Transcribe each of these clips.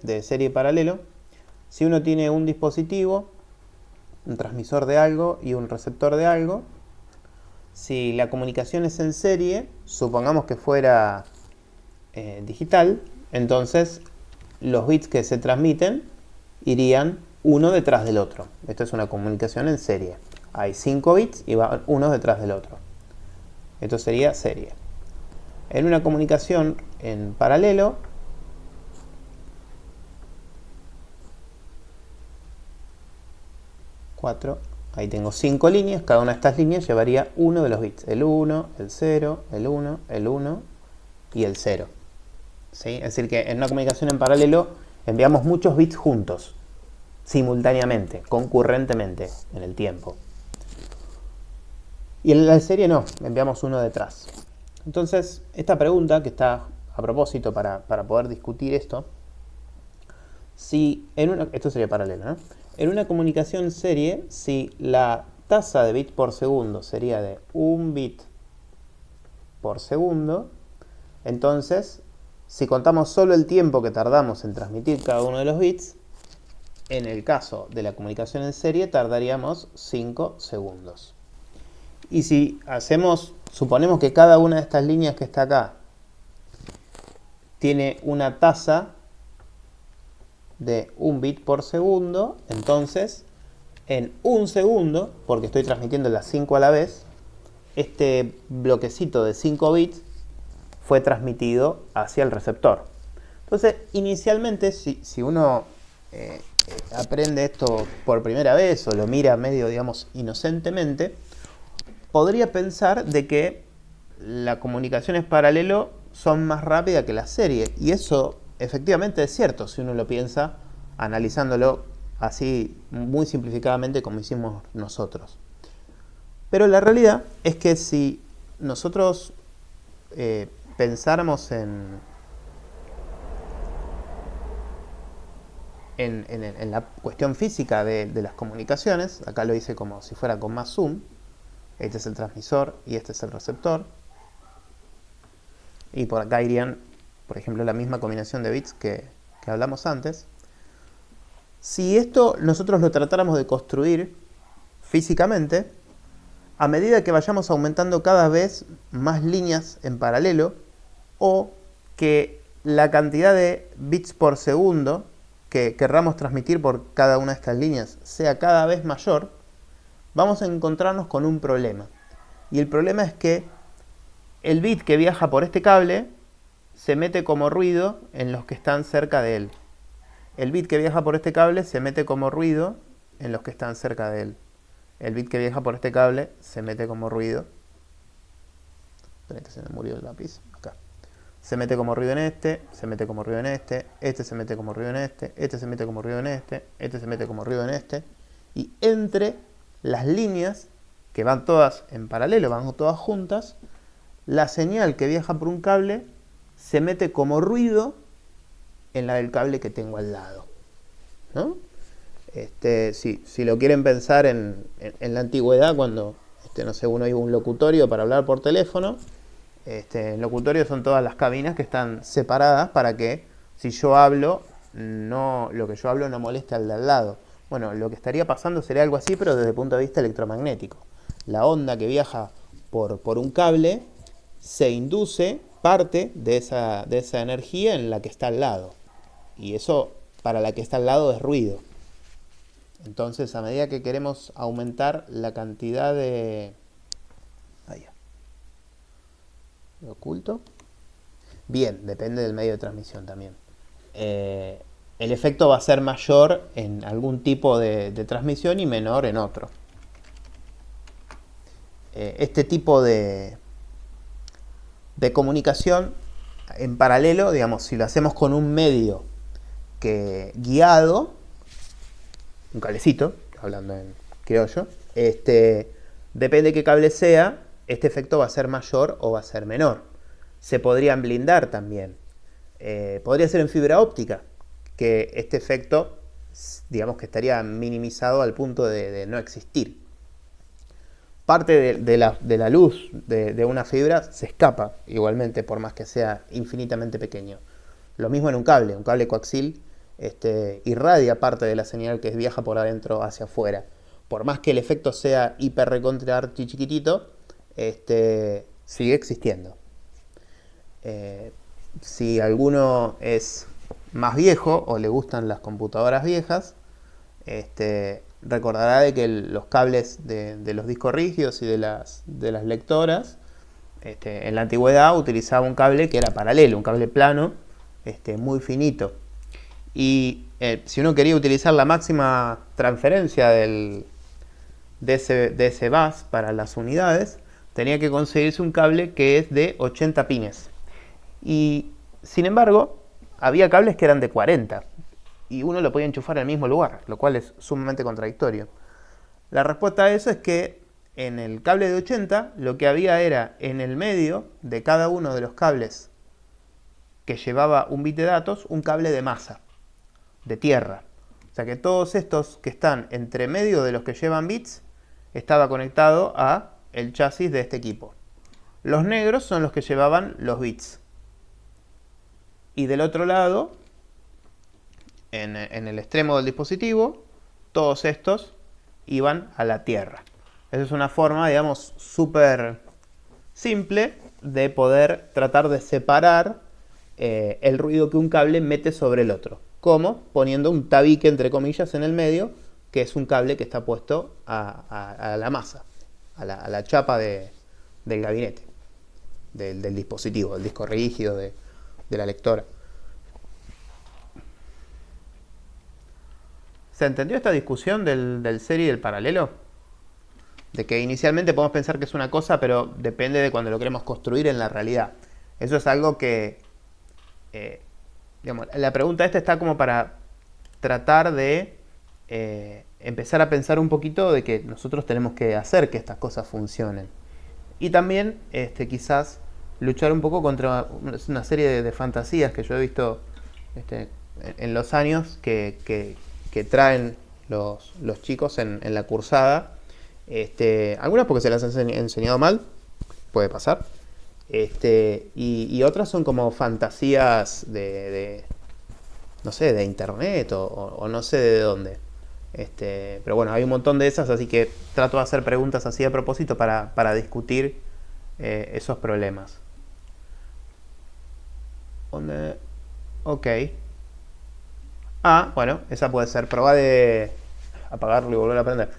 de serie y paralelo, si uno tiene un dispositivo, un transmisor de algo y un receptor de algo, si la comunicación es en serie, supongamos que fuera digital, entonces los bits que se transmiten irían uno detrás del otro. Esto es una comunicación en serie. Hay 5 bits y van uno detrás del otro. Esto sería serie. En una comunicación en paralelo, ahí tengo 5 líneas, cada una de estas líneas llevaría uno de los bits. El 1, el 0, el 1, el 1 y el 0. ¿Sí? Es decir, que en una comunicación en paralelo enviamos muchos bits juntos, simultáneamente, concurrentemente en el tiempo. Y en la serie no, enviamos uno detrás. Entonces, esta pregunta que está a propósito para poder discutir esto, esto sería paralelo, ¿no? En una comunicación en serie, si la tasa de bits por segundo sería de 1 bit por segundo, entonces, si contamos solo el tiempo que tardamos en transmitir cada uno de los bits, en el caso de la comunicación en serie tardaríamos 5 segundos. Y si suponemos que cada una de estas líneas que está acá tiene una tasa de 1 bit por segundo, entonces en 1 segundo, porque estoy transmitiendo las 5 a la vez, este bloquecito de 5 bits fue transmitido hacia el receptor. Entonces, inicialmente, si uno aprende esto por primera vez o lo mira medio, digamos, inocentemente, podría pensar de que las comunicaciones paralelo son más rápidas que la serie. Y eso efectivamente es cierto si uno lo piensa analizándolo así muy simplificadamente como hicimos nosotros. Pero la realidad es que si nosotros pensáramos en la cuestión física de las comunicaciones, acá lo hice como si fuera con más zoom, este es el transmisor y este es el receptor, y por acá irían, por ejemplo, la misma combinación de bits que hablamos antes. Si esto nosotros lo tratáramos de construir físicamente, a medida que vayamos aumentando cada vez más líneas en paralelo, o que la cantidad de bits por segundo que querramos transmitir por cada una de estas líneas sea cada vez mayor, vamos a encontrarnos con un problema. Y el problema es que el bit que viaja por este cable se mete como ruido en los que están cerca de él. El bit que viaja por este cable se mete como ruido en los que están cerca de él. El bit que viaja por este cable se mete como ruido. Espera que se me murió el lápiz. Acá. Se mete como ruido en este, se mete como ruido en este se mete como ruido en este se mete como ruido en este se mete como ruido en este. Y entre las líneas, que van todas en paralelo, van todas juntas, la señal que viaja por un cable se mete como ruido en la del cable que tengo al lado, ¿no? Si lo quieren pensar en la antigüedad, cuando no sé, uno iba a un locutorio para hablar por teléfono, el locutorio son todas las cabinas que están separadas para que si yo hablo, lo que yo hablo no moleste al de al lado. Bueno, lo que estaría pasando sería algo así, pero desde el punto de vista electromagnético. La onda que viaja por un cable se induce parte de esa energía en la que está al lado. Y eso, para la que está al lado, es ruido. Entonces, a medida que queremos aumentar la cantidad de... ¿Lo oculto? Bien, depende del medio de transmisión también. El efecto va a ser mayor en algún tipo de transmisión y menor en otro. Este tipo de comunicación en paralelo, digamos, si lo hacemos con un medio guiado, un cablecito, hablando en criollo, depende de qué cable sea, este efecto va a ser mayor o va a ser menor. Se podrían blindar también. Podría ser en fibra óptica, que este efecto, digamos que estaría minimizado al punto de no existir. Parte de la luz de una fibra se escapa igualmente, por más que sea infinitamente pequeño. Lo mismo en un cable coaxil irradia parte de la señal que viaja por adentro hacia afuera. Por más que el efecto sea hiper recontra archi chiquitito, sigue existiendo. Si alguno es más viejo o le gustan las computadoras viejas, recordará de que los cables de los discos rígidos y de las lectoras, en la antigüedad utilizaba un cable que era paralelo, un cable plano, muy finito. Y si uno quería utilizar la máxima transferencia de ese bus para las unidades, tenía que conseguirse un cable que es de 80 pines. Y sin embargo, había cables que eran de 40 y uno lo podía enchufar en el mismo lugar, lo cual es sumamente contradictorio. La respuesta a eso es que en el cable de 80 lo que había era en el medio de cada uno de los cables que llevaba un bit de datos, un cable de masa, de tierra. O sea que todos estos que están entre medio de los que llevan bits estaba conectado a el chasis de este equipo. Los negros son los que llevaban los bits. Y del otro lado, en el extremo del dispositivo, todos estos iban a la tierra. Esa es una forma, digamos, súper simple de poder tratar de separar el ruido que un cable mete sobre el otro. Como poniendo un tabique, entre comillas, en el medio, que es un cable que está puesto a la masa, a la chapa del gabinete, del dispositivo, del disco rígido, de la lectora. ¿Se entendió esta discusión del serie y del paralelo? De que inicialmente podemos pensar que es una cosa, pero depende de cuando lo queremos construir en la realidad. Eso es algo que, digamos, la pregunta esta está como para tratar de empezar a pensar un poquito de que nosotros tenemos que hacer que estas cosas funcionen. Y también quizás luchar un poco contra una serie de fantasías que yo he visto en los años que traen los chicos en la cursada. Algunas porque se las han enseñado mal, puede pasar. Y otras son como fantasías no sé, de internet o no sé de dónde. Pero bueno, hay un montón de esas, así que trato de hacer preguntas así a propósito para discutir esos problemas. Ok. Bueno, esa puede ser. Probá de apagarlo y volver a prender.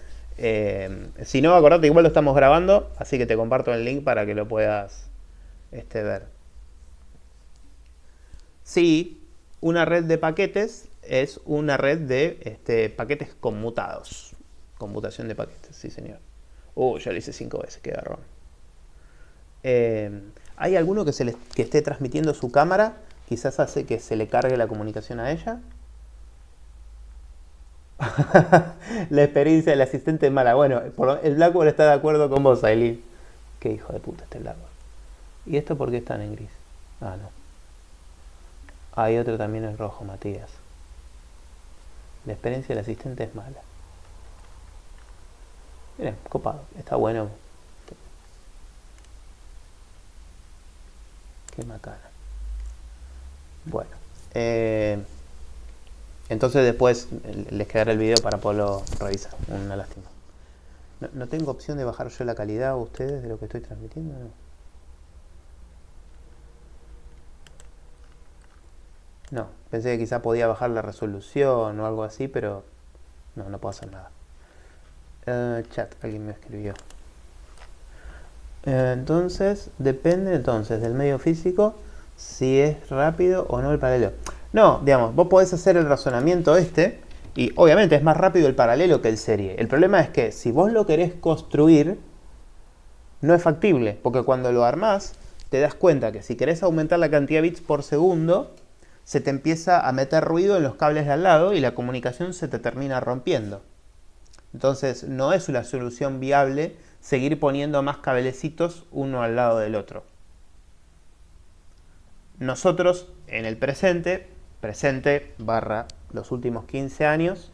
Si no, acordate, igual lo estamos grabando, así que te comparto el link para que lo puedas ver. Sí, una red de paquetes es una red de paquetes conmutados. Conmutación de paquetes, sí señor. Ya lo hice 5 veces, qué garrón. ¿Hay alguno que esté transmitiendo su cámara? Quizás hace que se le cargue la comunicación a ella. La experiencia del asistente es mala. Bueno, el Blackboard está de acuerdo con vos, Aileen. Qué hijo de puta este Blackboard. ¿Y esto por qué están en gris? No. Hay otro también en rojo, Matías. La experiencia del asistente es mala. Miren, copado. Está bueno. Qué macana. Bueno. Entonces después les quedará el video para poderlo revisar. Una lástima. ¿No tengo opción de bajar yo la calidad a ustedes de lo que estoy transmitiendo? No, pensé que quizá podía bajar la resolución o algo así, pero no puedo hacer nada. Chat, alguien me escribió. Entonces, depende del medio físico si es rápido o no el paralelo. No, digamos, vos podés hacer el razonamiento y obviamente es más rápido el paralelo que el serie. El problema es que si vos lo querés construir, no es factible, porque cuando lo armás, te das cuenta que si querés aumentar la cantidad de bits por segundo, se te empieza a meter ruido en los cables de al lado y la comunicación se te termina rompiendo. Entonces no es una solución viable seguir poniendo más cablecitos uno al lado del otro. Nosotros en el presente barra los últimos 15 años,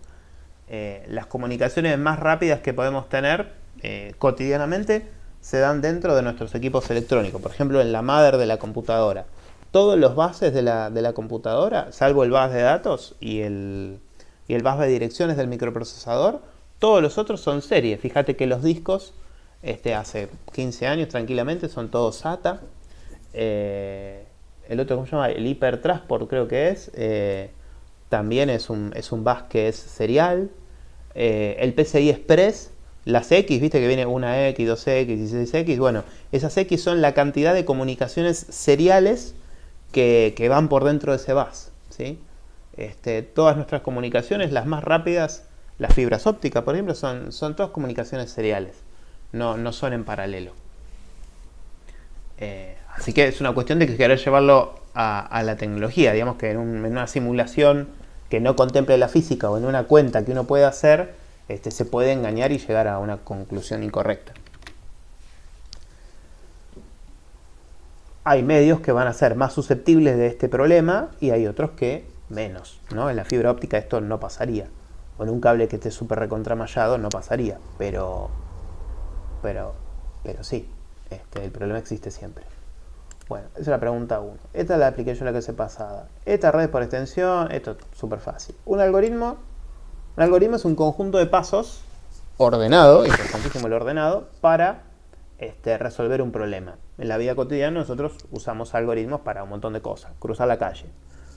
las comunicaciones más rápidas que podemos tener cotidianamente se dan dentro de nuestros equipos electrónicos. Por ejemplo, en la mother de la computadora. todos los buses de la computadora, salvo el bus de datos y el bus de direcciones del microprocesador, todos los otros son serie. Fíjate que los discos hace 15 años tranquilamente son todos SATA. El otro, ¿cómo se llama? El Hypertransport creo que es. También es un bus que es serial. El PCI Express, las X, viste que viene una X, 2X, 16X. Bueno, esas X son la cantidad de comunicaciones seriales que van por dentro de ese bus, ¿sí? Todas nuestras comunicaciones, las más rápidas, las fibras ópticas, por ejemplo, son todas comunicaciones seriales. No son en paralelo. Así que es una cuestión de querer llevarlo a la tecnología. Digamos que en una simulación que no contemple la física o en una cuenta que uno puede hacer, se puede engañar y llegar a una conclusión incorrecta. Hay medios que van a ser más susceptibles de este problema y hay otros que menos, ¿no? En la fibra óptica esto no pasaría. O en un cable que esté súper recontramallado no pasaría. Pero sí, el problema existe siempre. Bueno, esa es la pregunta 1. Esta la apliqué yo la clase pasada. Esta red por extensión, esto es súper fácil. Un algoritmo es un conjunto de pasos ordenado, importantísimo el ordenado, para resolver un problema. En la vida cotidiana nosotros usamos algoritmos para un montón de cosas. Cruzar la calle.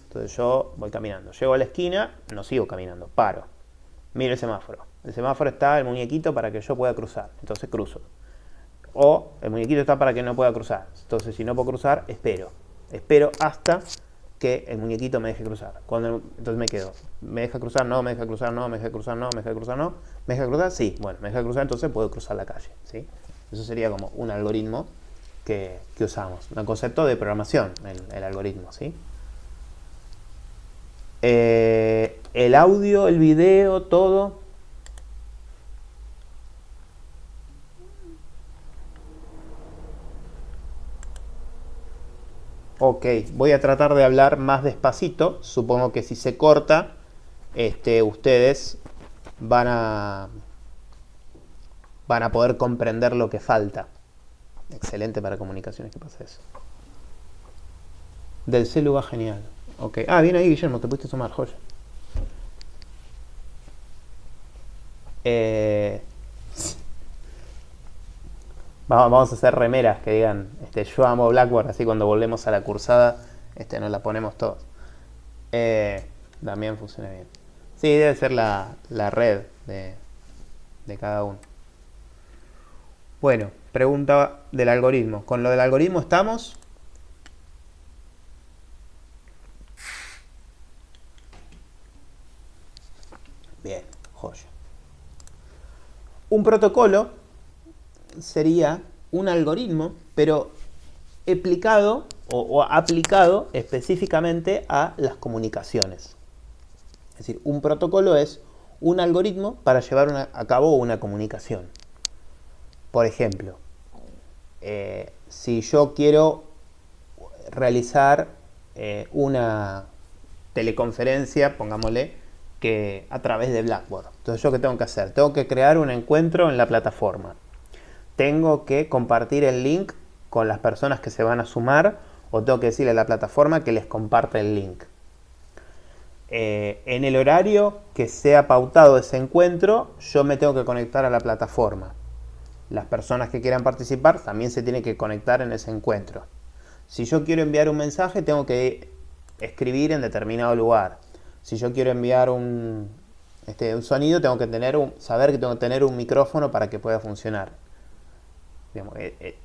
Entonces yo voy caminando. Llego a la esquina, no sigo caminando, paro. Miro el semáforo. El semáforo está el muñequito para que yo pueda cruzar. Entonces cruzo. O el muñequito está para que no pueda cruzar. Entonces si no puedo cruzar, espero. Espero hasta que el muñequito me deje cruzar. Entonces me quedo. ¿Me deja cruzar? No. ¿Me deja cruzar? No. ¿Me deja cruzar? No. ¿Me deja cruzar? No. ¿Me deja cruzar? Sí. Bueno, me deja cruzar, entonces puedo cruzar la calle, ¿sí? Eso sería como un algoritmo que usamos. Un concepto de programación, el algoritmo, ¿sí? El audio, el video, todo. Ok, voy a tratar de hablar más despacito. Supongo que si se corta, ustedes van a poder comprender lo que falta. Excelente para comunicaciones que pasa eso. Del celu va genial. Ok. Ah, bien ahí, Guillermo, te pudiste sumar, joya. Vamos a hacer remeras que digan yo amo Blackboard, así cuando volvemos a la cursada nos la ponemos todos. También funciona bien. Sí, debe ser la red de cada uno. Bueno, pregunta del algoritmo. ¿Con lo del algoritmo estamos? Bien, joya. Un protocolo sería un algoritmo, pero aplicado o aplicado específicamente a las comunicaciones. Es decir, un protocolo es un algoritmo para llevar a cabo una comunicación. Por ejemplo, si yo quiero realizar una teleconferencia, pongámosle, que a través de Blackboard. Entonces, ¿yo qué tengo que hacer? Tengo que crear un encuentro en la plataforma. Tengo que compartir el link con las personas que se van a sumar o tengo que decirle a la plataforma que les comparte el link. En el horario que sea pautado ese encuentro, yo me tengo que conectar a la plataforma. Las personas que quieran participar también se tienen que conectar en ese encuentro. Si yo quiero enviar un mensaje, tengo que escribir en determinado lugar. Si yo quiero enviar un sonido, tengo que saber que tengo que tener un micrófono para que pueda funcionar. Digamos,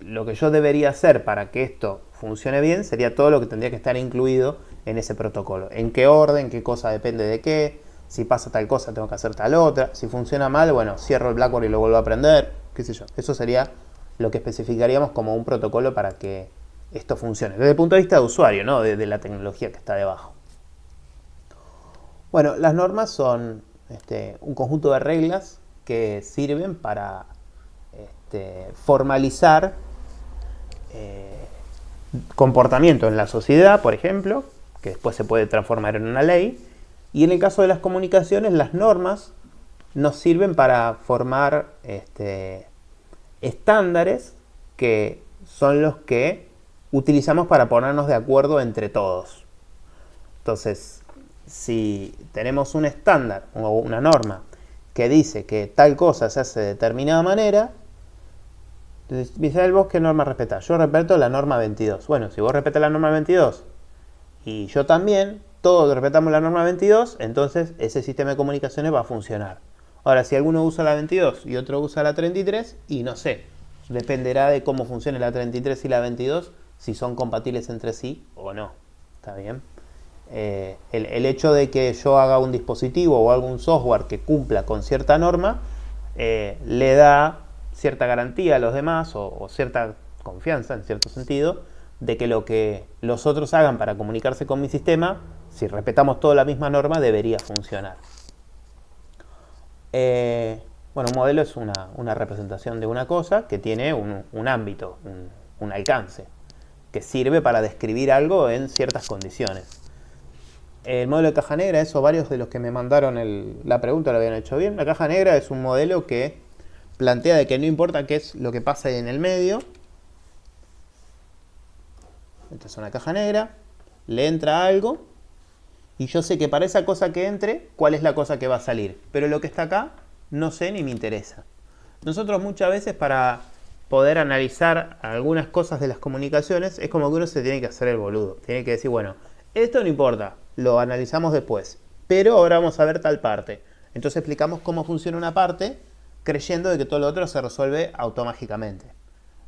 lo que yo debería hacer para que esto funcione bien sería todo lo que tendría que estar incluido en ese protocolo. En qué orden, qué cosa depende de qué, si pasa tal cosa tengo que hacer tal otra, si funciona mal, bueno, cierro el Blackboard y lo vuelvo a aprender, qué sé yo. Eso sería lo que especificaríamos como un protocolo para que esto funcione. Desde el punto de vista de usuario, ¿no? de la tecnología que está debajo. Bueno, las normas son un conjunto de reglas que sirven para formalizar comportamiento en la sociedad, por ejemplo, que después se puede transformar en una ley. Y en el caso de las comunicaciones, las normas nos sirven para formar estándares que son los que utilizamos para ponernos de acuerdo entre todos. Entonces, si tenemos un estándar o una norma que dice que tal cosa se hace de determinada manera, entonces, Misael, ¿vos qué norma respetás? Yo respeto la norma 22. Bueno, si vos respetás la norma 22 y yo también, todos respetamos la norma 22, entonces ese sistema de comunicaciones va a funcionar. Ahora, si alguno usa la 22 y otro usa la 33, y no sé, dependerá de cómo funcione la 33 y la 22, si son compatibles entre sí o no. ¿Está bien? El hecho de que yo haga un dispositivo o algún software que cumpla con cierta norma, le da cierta garantía a los demás o cierta confianza, en cierto sentido, de que lo que los otros hagan para comunicarse con mi sistema, si respetamos toda la misma norma, debería funcionar. Bueno, un modelo es una representación de una cosa que tiene un ámbito, un alcance, que sirve para describir algo en ciertas condiciones. El modelo de caja negra, eso varios de los que me mandaron la pregunta lo habían hecho bien. La caja negra es un modelo que plantea de que no importa qué es lo que pasa en el medio. Esta es una caja negra, le entra algo y yo sé que para esa cosa que entre, cuál es la cosa que va a salir. Pero lo que está acá, no sé ni me interesa. Nosotros muchas veces para poder analizar algunas cosas de las comunicaciones, es como que uno se tiene que hacer el boludo. Tiene que decir, bueno, esto no importa, lo analizamos después. Pero ahora vamos a ver tal parte. Entonces explicamos cómo funciona una parte, creyendo de que todo lo otro se resuelve automáticamente.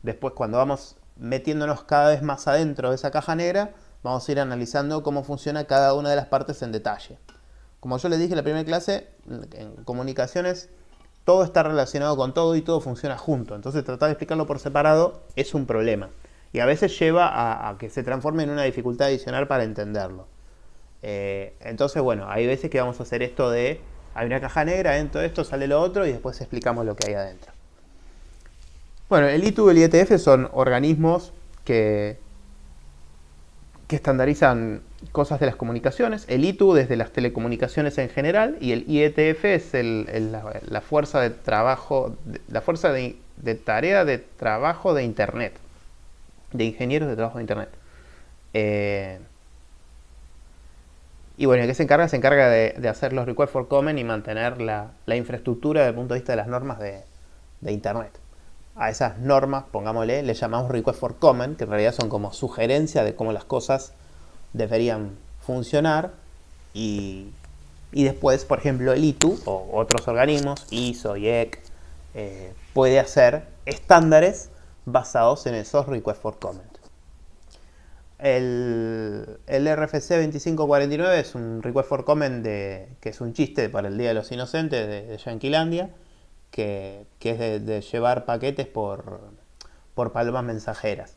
Después, cuando vamos metiéndonos cada vez más adentro de esa caja negra, vamos a ir analizando cómo funciona cada una de las partes en detalle. Como yo les dije en la primera clase, en comunicaciones todo está relacionado con todo y todo funciona junto. Entonces tratar de explicarlo por separado es un problema. Y a veces lleva a que se transforme en una dificultad adicional para entenderlo. Entonces, bueno, hay veces que vamos a hacer esto de, hay una caja negra, dentro de esto sale lo otro y después explicamos lo que hay adentro. Bueno, el ITU y el IETF son organismos que estandarizan cosas de las comunicaciones. El ITU desde las telecomunicaciones en general y el IETF es la fuerza de trabajo, la fuerza de tarea de trabajo de Internet, de ingenieros de trabajo de Internet. Y bueno, ¿de qué se encarga? Se encarga de hacer los requests for comment y mantener la infraestructura desde el punto de vista de las normas de Internet. A esas normas, pongámosle, le llamamos request for comment, que en realidad son como sugerencias de cómo las cosas deberían funcionar. Y después, por ejemplo, el ITU o otros organismos, ISO, IEC, puede hacer estándares basados en esos request for comment. El RFC 2549 es un request for comment que es un chiste para el Día de los Inocentes de Yanquilandia, que es de llevar paquetes por palomas mensajeras.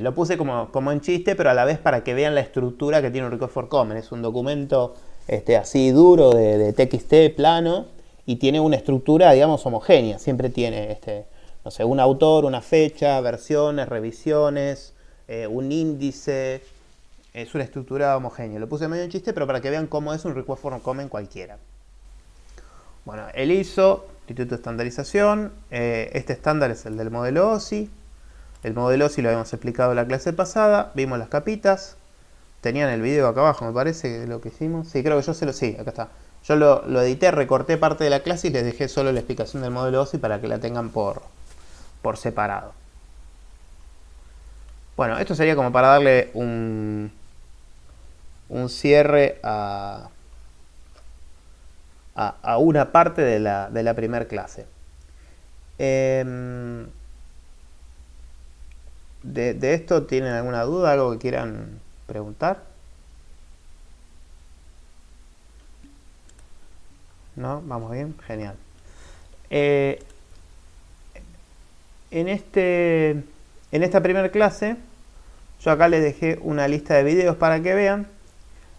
Lo puse como en chiste, pero a la vez para que vean la estructura que tiene un request for comment. Es un documento así duro de TXT plano y tiene una estructura, digamos, homogénea. Siempre tiene no sé, un autor, una fecha, versiones, revisiones, un índice. Es una estructura homogénea. Lo puse medio en chiste, pero para que vean cómo es un request for comment cualquiera. Bueno, el ISO, Instituto de Estandarización, este estándar es el del modelo OSI. El modelo OSI lo habíamos explicado en la clase pasada, vimos las capitas. Tenían el video acá abajo, me parece, lo que hicimos. Sí, creo que yo sí, acá está. Yo lo edité, recorté parte de la clase y les dejé solo la explicación del modelo OSI para que la tengan por separado. Bueno, esto sería como para darle un cierre a una parte de la primera clase. De esto, ¿tienen alguna duda? ¿Algo que quieran preguntar? ¿No? ¿Vamos bien? Genial. En esta primera clase, yo acá les dejé una lista de videos para que vean.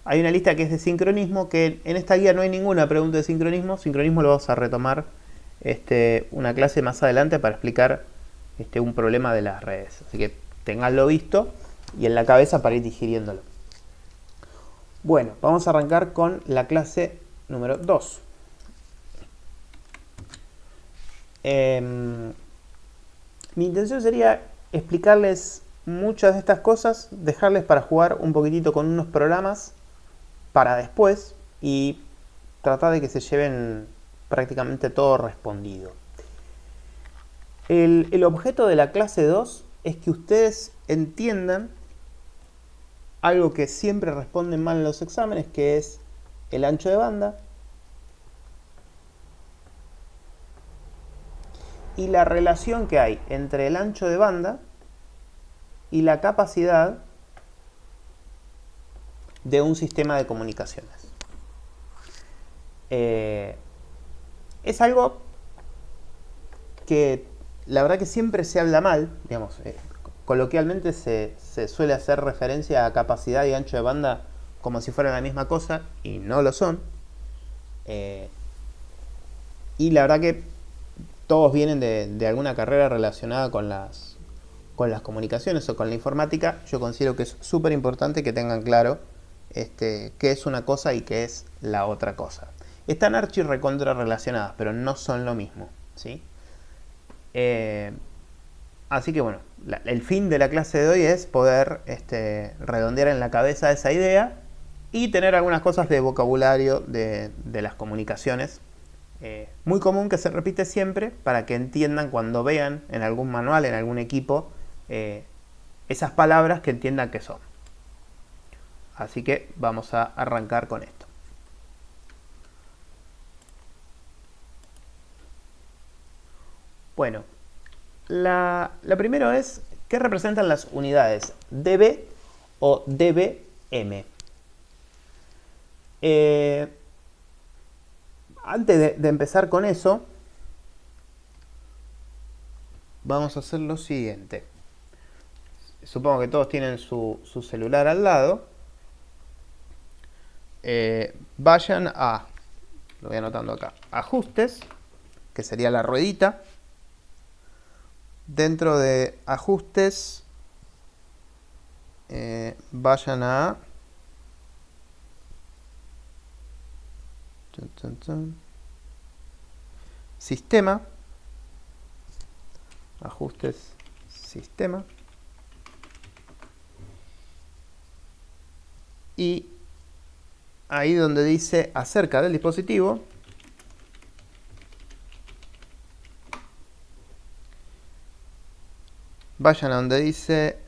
Hay una lista que es de sincronismo, que en esta guía no hay ninguna pregunta de sincronismo. Sincronismo lo vamos a retomar una clase más adelante para explicar un problema de las redes. Así que tenganlo visto y en la cabeza para ir digiriéndolo. Bueno, vamos a arrancar con la clase número 2. Mi intención sería explicarles muchas de estas cosas dejarles para jugar un poquitito con unos programas para después y tratar de que se lleven prácticamente todo respondido. El objeto de la clase 2 es que ustedes entiendan algo que siempre responden mal en los exámenes, que es el ancho de banda y la relación que hay entre el ancho de banda y la capacidad de un sistema de comunicaciones. Es algo que la verdad que siempre se habla mal, digamos, coloquialmente se suele hacer referencia a capacidad y ancho de banda como si fueran la misma cosa, y no lo son. Y la verdad que todos vienen de alguna carrera relacionada con las comunicaciones o con la informática. Yo considero que es súper importante que tengan claro qué es una cosa y qué es la otra cosa. Están archi recontra relacionadas, pero no son lo mismo, ¿sí? Así que bueno, el fin de la clase de hoy es poder redondear en la cabeza esa idea y tener algunas cosas de vocabulario de las comunicaciones. Muy común, que se repite siempre, para que entiendan cuando vean en algún manual, en algún equipo, esas palabras, que entiendan qué son. Así que vamos a arrancar con esto. Bueno, la primero es, ¿qué representan las unidades dB o dBm? Antes de empezar con eso, vamos a hacer lo siguiente. Supongo que todos tienen su celular al lado. Vayan a, lo voy anotando acá, ajustes, que sería la ruedita. Dentro de ajustes, vayan a sistema, ajustes, sistema, y ahí donde dice acerca del dispositivo, vayan a donde dice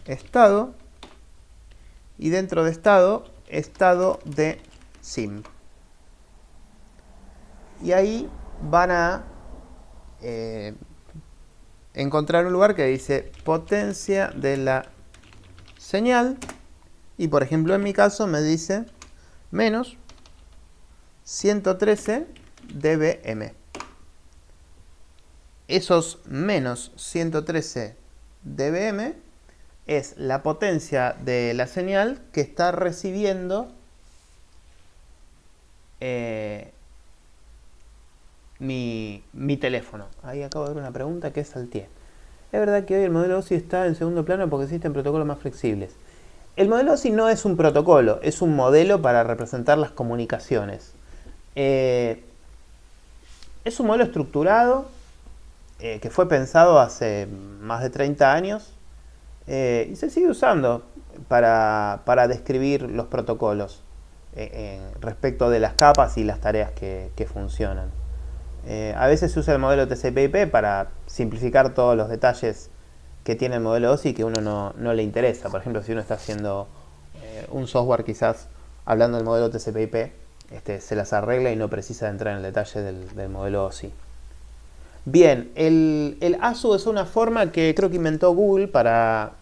estado, y dentro de estado, estado de SIM. Y ahí van a encontrar un lugar que dice potencia de la señal, y por ejemplo en mi caso me dice menos 113 dBm. Esos menos 113 dBm es la potencia de la señal que está recibiendo mi teléfono. Ahí acabo de ver una pregunta que salteé. Es verdad que hoy el modelo OSI está en segundo plano porque existen protocolos más flexibles. El modelo OSI no es un protocolo, es un modelo para representar las comunicaciones. Es un modelo estructurado que fue pensado hace más de 30 años y se sigue usando para describir los protocolos respecto de las capas y las tareas que funcionan. A veces se usa el modelo TCP/IP para simplificar todos los detalles que tiene el modelo OSI que uno no le interesa. Por ejemplo, si uno está haciendo un software, quizás hablando del modelo TCP/IP, se las arregla y no precisa entrar en el detalle del modelo OSI. Bien, el ASU es una forma que creo que inventó Google para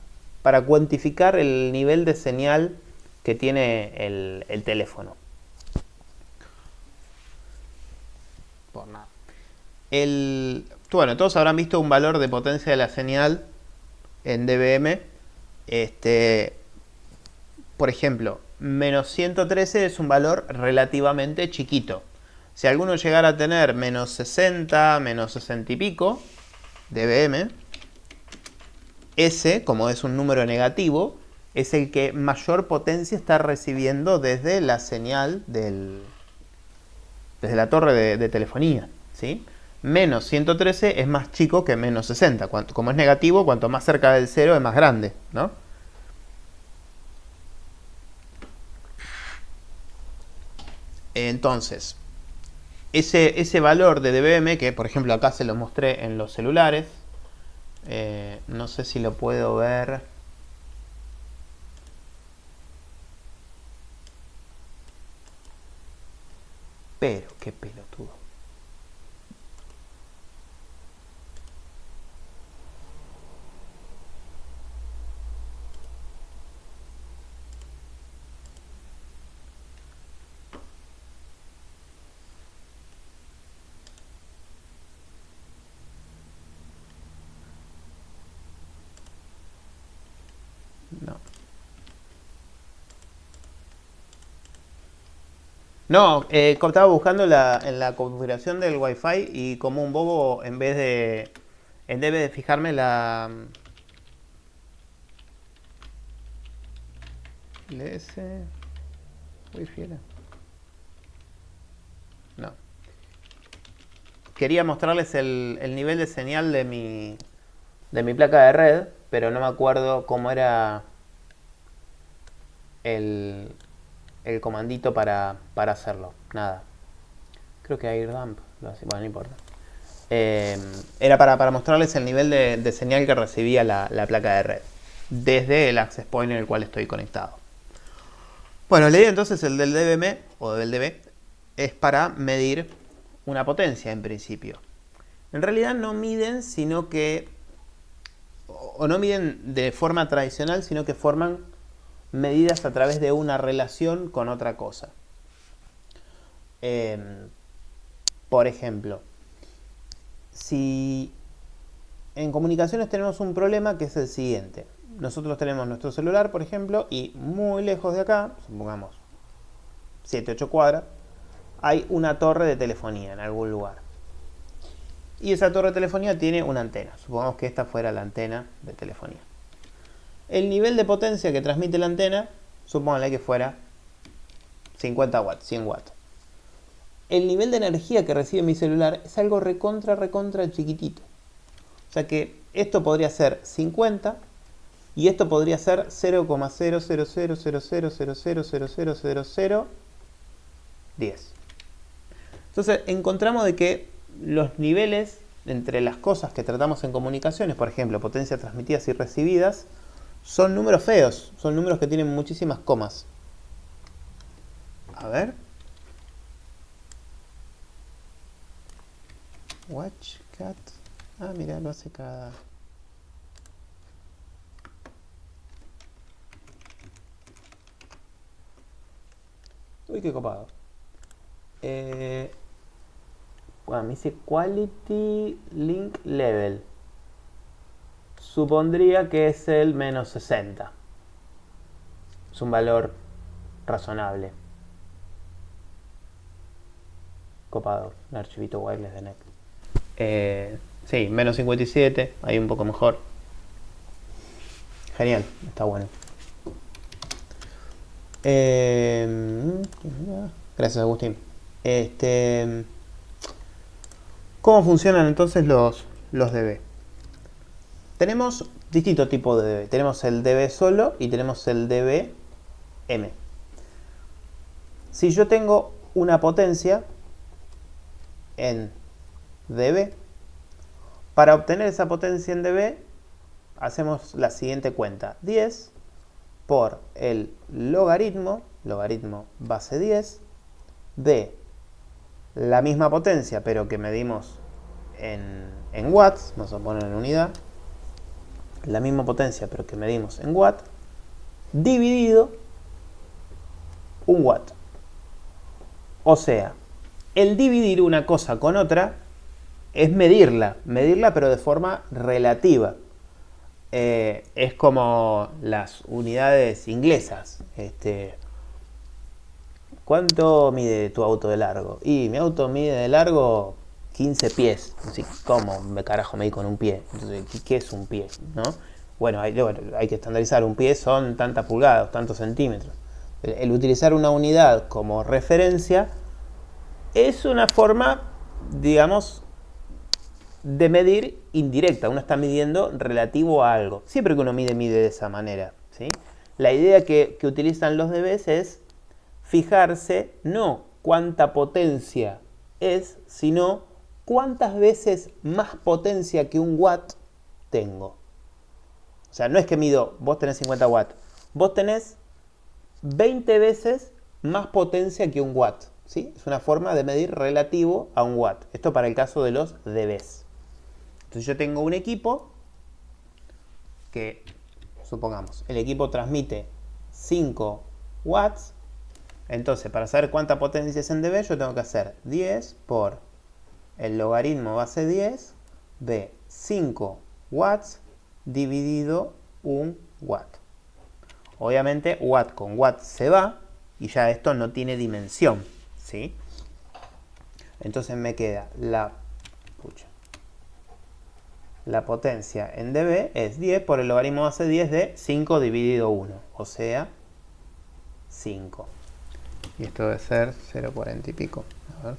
cuantificar el nivel de señal que tiene el teléfono. Por nada. Bueno, todos habrán visto un valor de potencia de la señal en dBm. Por ejemplo, menos 113 es un valor relativamente chiquito. Si alguno llegara a tener menos 60, menos 60 y pico dBm, ese, como es un número negativo, es el que mayor potencia está recibiendo desde la señal desde la torre de telefonía, ¿sí? Menos 113 es más chico que menos 60. Como es negativo, cuanto más cerca del 0 es más grande, ¿no? Entonces, ese valor de dBm, que por ejemplo acá se lo mostré en los celulares, no sé si lo puedo ver. Pero, qué pelotudo. No. No, estaba buscando en la configuración del Wi-Fi y como un bobo, en vez de fijarme LS Wi-Fi era. No. Quería mostrarles el nivel de señal de mi placa de red, pero no me acuerdo cómo era el comandito para hacerlo. Nada. Creo que airdump lo hace. Bueno, no importa. Era para mostrarles el nivel de señal que recibía la placa de red desde el access point en el cual estoy conectado. Bueno, la idea entonces el del dBm o del dB es para medir una potencia en principio. En realidad no miden, sino que o no miden de forma tradicional, sino que forman medidas a través de una relación con otra cosa. Por ejemplo, si en comunicaciones tenemos un problema que es el siguiente. Nosotros tenemos nuestro celular, por ejemplo, y muy lejos de acá, supongamos 7, 8 cuadras, hay una torre de telefonía en algún lugar. Y esa torre de telefonía tiene una antena. Supongamos que esta fuera la antena de telefonía. El nivel de potencia que transmite la antena, supóngale que fuera 50 watts, 100 watts. El nivel de energía que recibe mi celular es algo recontra chiquitito. O sea que esto podría ser 50 y esto podría ser 0,0000000000010. Entonces encontramos de que los niveles entre las cosas que tratamos en comunicaciones, por ejemplo, potencias transmitidas y recibidas, son números feos, son números que tienen muchísimas comas. A ver. Watch cat. Ah, mira, lo hace cada... Uy, qué copado. Bueno, me dice Quality Link Level. Supondría que es el menos 60. Es un valor razonable. Copado, un archivito wireless de NEC. Sí, menos 57, ahí un poco mejor. Genial, está bueno. Gracias, Agustín. ¿Cómo funcionan entonces los dB? Tenemos distintos tipos de dB. Tenemos el dB solo y tenemos el dBm. Si yo tengo una potencia en dB, para obtener esa potencia en dB, hacemos la siguiente cuenta. 10 por el logaritmo base 10, de la misma potencia, pero que medimos en watts, vamos a poner en unidad, la misma potencia, pero que medimos en watts, dividido un watt. O sea, el dividir una cosa con otra es medirla pero de forma relativa. Es como las unidades inglesas. ¿Cuánto mide tu auto de largo? Y mi auto mide de largo 15 pies. Así, ¿cómo me carajo medí con un pie? Entonces, ¿qué es un pie? ¿No? Bueno, hay que estandarizar. Un pie son tantas pulgadas, tantos centímetros. El utilizar una unidad como referencia es una forma, digamos, de medir indirecta. Uno está midiendo relativo a algo. Siempre que uno mide de esa manera, ¿sí? La idea que utilizan los dBs es fijarse no cuánta potencia es, sino cuántas veces más potencia que un watt tengo. O sea, no es que mido, vos tenés 50 watts, vos tenés 20 veces más potencia que un watt, ¿sí? Es una forma de medir relativo a un watt. Esto para el caso de los dBs. Entonces yo tengo un equipo que, supongamos, el equipo transmite 5 watts. Entonces, para saber cuánta potencia es en dB, yo tengo que hacer 10 por el logaritmo base 10 de 5 watts dividido 1 watt. Obviamente, watt con watt se va y ya esto no tiene dimensión, ¿sí? Entonces me queda la potencia en dB es 10 por el logaritmo base 10 de 5 dividido 1, o sea, 5. Y esto debe ser 0,40 y pico. A ver.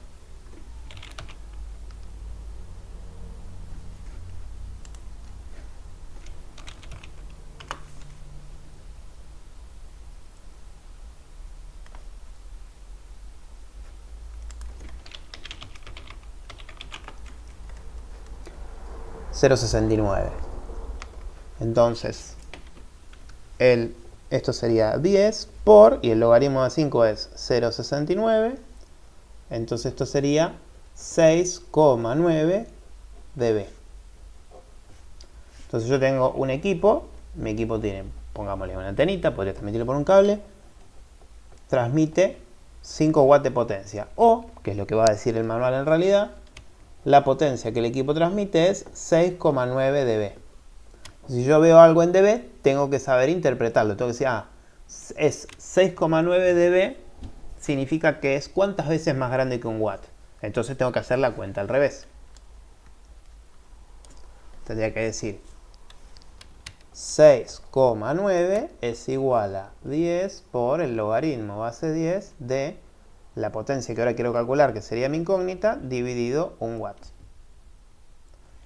$0,69. Entonces, esto sería 10 por, y el logaritmo de 5 es 0,69. Entonces esto sería 6,9 dB. Entonces yo tengo un equipo, mi equipo tiene, pongámosle una antenita, podría transmitirlo por un cable, transmite 5 watts de potencia. O, que es lo que va a decir el manual en realidad, la potencia que el equipo transmite es 6,9 dB. Si yo veo algo en dB, tengo que saber interpretarlo. Tengo que decir, es 6,9 dB, significa que es cuántas veces más grande que un watt. Entonces tengo que hacer la cuenta al revés. Tendría que decir 6,9 es igual a 10 por el logaritmo base 10 de la potencia que ahora quiero calcular, que sería mi incógnita, dividido 1 watt.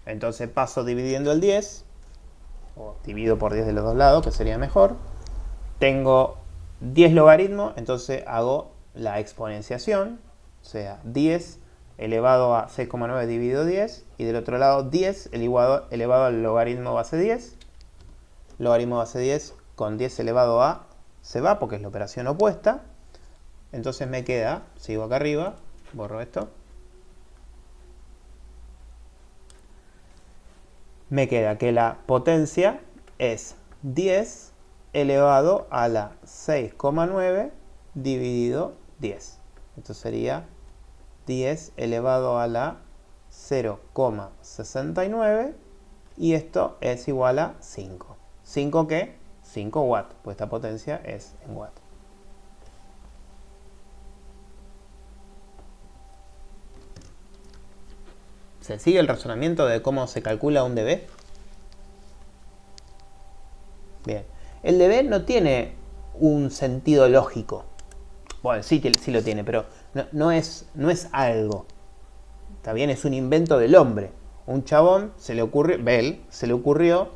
Entonces paso dividiendo el 10, o divido por 10 de los dos lados, que sería mejor. Tengo 10 logaritmos, entonces hago la exponenciación, o sea, 10 elevado a 6,9 dividido 10, y del otro lado 10 elevado al logaritmo base 10. Logaritmo base 10 con 10 elevado a se va porque es la operación opuesta. Entonces me queda, sigo acá arriba, borro esto. Me queda que la potencia es 10 elevado a la 6,9 dividido 10. Esto sería 10 elevado a la 0,69 y esto es igual a 5. ¿5 qué? 5 watts, pues esta potencia es en watts. ¿Se sigue el razonamiento de cómo se calcula un dB? Bien. El dB no tiene un sentido lógico. Bueno, sí lo tiene, pero no es algo. Está bien, es un invento del hombre. Un chabón Bell se le ocurrió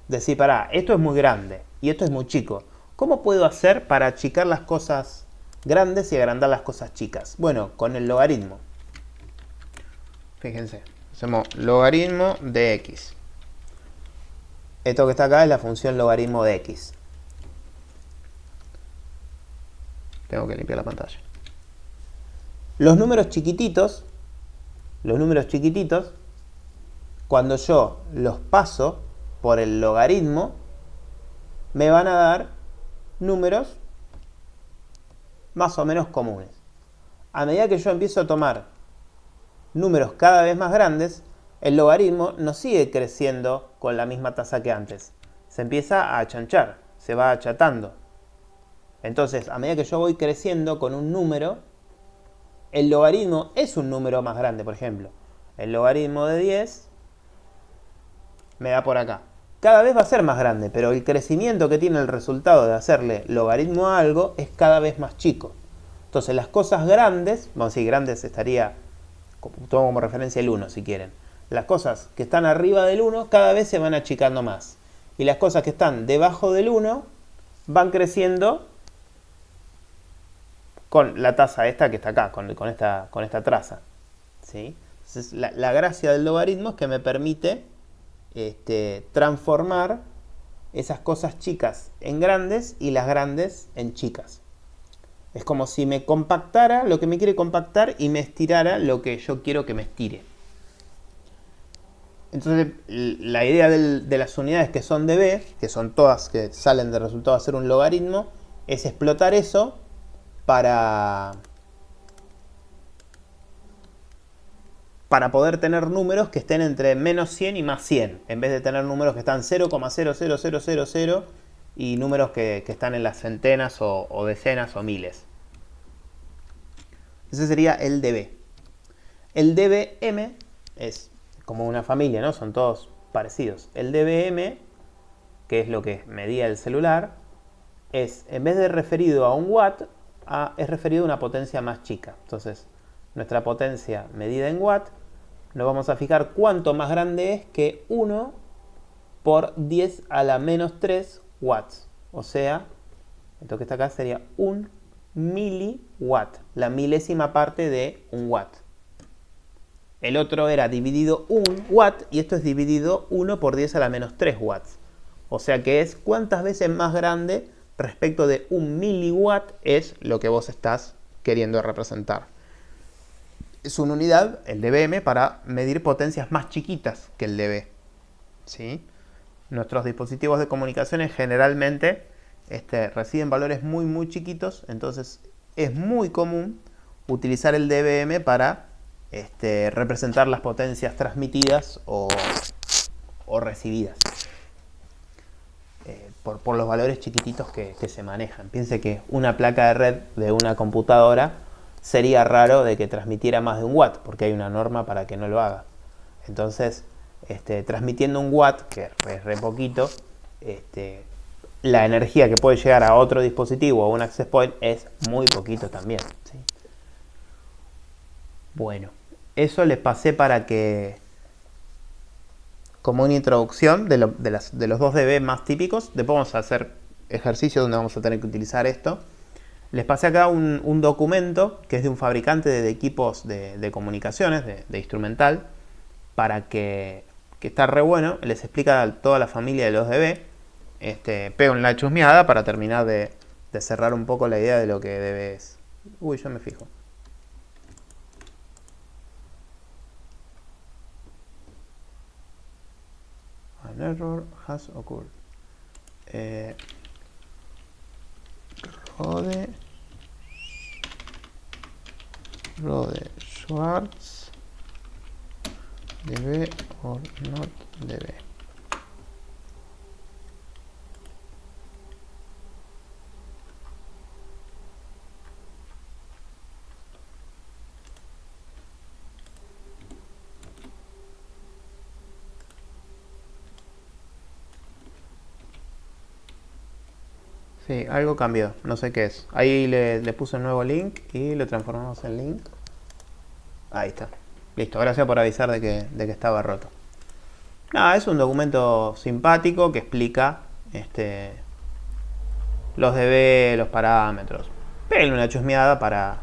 decir, pará, esto es muy grande y esto es muy chico. ¿Cómo puedo hacer para achicar las cosas grandes y agrandar las cosas chicas? Bueno, con el logaritmo. Fíjense, hacemos logaritmo de x. Esto que está acá es la función logaritmo de x. Tengo que limpiar la pantalla. Los números chiquititos, cuando yo los paso por el logaritmo, me van a dar números más o menos comunes. A medida que yo empiezo a tomar números cada vez más grandes, el logaritmo no sigue creciendo con la misma tasa que antes. Se empieza a achanchar, se va achatando. Entonces, a medida que yo voy creciendo con un número, el logaritmo es un número más grande. Por ejemplo, el logaritmo de 10 me da por acá. Cada vez va a ser más grande, pero el crecimiento que tiene el resultado de hacerle logaritmo a algo es cada vez más chico. Entonces, las cosas grandes, vamos a decir grandes estaría, tomo como referencia el 1 si quieren. las cosas que están arriba del 1 cada vez se van achicando más. Y las cosas que están debajo del 1 van creciendo con la tasa esta que está acá, con esta traza. ¿Sí? Entonces, la gracia del logaritmo es que me permite transformar esas cosas chicas en grandes y las grandes en chicas. Es como si me compactara lo que me quiere compactar y me estirara lo que yo quiero que me estire. Entonces, la idea de las unidades que son de b, que son todas que salen de resultado de hacer un logaritmo, es explotar eso para poder tener números que estén entre menos 100 y más 100, en vez de tener números que están 0,00000 y números que están en las centenas o decenas o miles. Ese sería el dB. El dBm es como una familia, ¿no? Son todos parecidos. El dBm, que es lo que medía el celular, es, en vez de referido a un watt, es referido a una potencia más chica. Entonces, nuestra potencia medida en watt, nos vamos a fijar cuánto más grande es que 1 por 10 a la menos 3 watts. O sea, esto que está acá sería 1 miliwatt, la milésima parte de un watt. El otro era dividido 1 watt y esto es dividido 1 por 10 a la menos 3 watts. O sea que es cuántas veces más grande respecto de 1 miliwatt es lo que vos estás queriendo representar. Es una unidad, el dBm, para medir potencias más chiquitas que el dB. ¿Sí? Nuestros dispositivos de comunicaciones generalmente reciben valores muy muy chiquitos, entonces es muy común utilizar el dBm para representar las potencias transmitidas o recibidas por los valores chiquititos que se manejan. Piense que una placa de red de una computadora sería raro de que transmitiera más de un watt, porque hay una norma para que no lo haga. Entonces, transmitiendo un watt, que es re poquito, la energía que puede llegar a otro dispositivo o un access point es muy poquito también. ¿Sí? Bueno, eso les pasé para que, como una introducción de los 2 dB más típicos. Después vamos a hacer ejercicios donde vamos a tener que utilizar esto. Les pasé acá un documento que es de un fabricante de equipos de comunicaciones, de instrumental, para que está re bueno. Les explica toda la familia de los dB. Pego en la chusmeada para terminar de cerrar un poco la idea de lo que dB es. Uy, yo me fijo. An error has occurred. Rode Schwarz dB or not dB. Sí, algo cambió, no sé qué es. Ahí le puse un nuevo link y lo transformamos en link. Ahí está. Listo, gracias por avisar de que estaba roto. Nada, es un documento simpático que explica los dB, los parámetros. Peguen una chusmeada para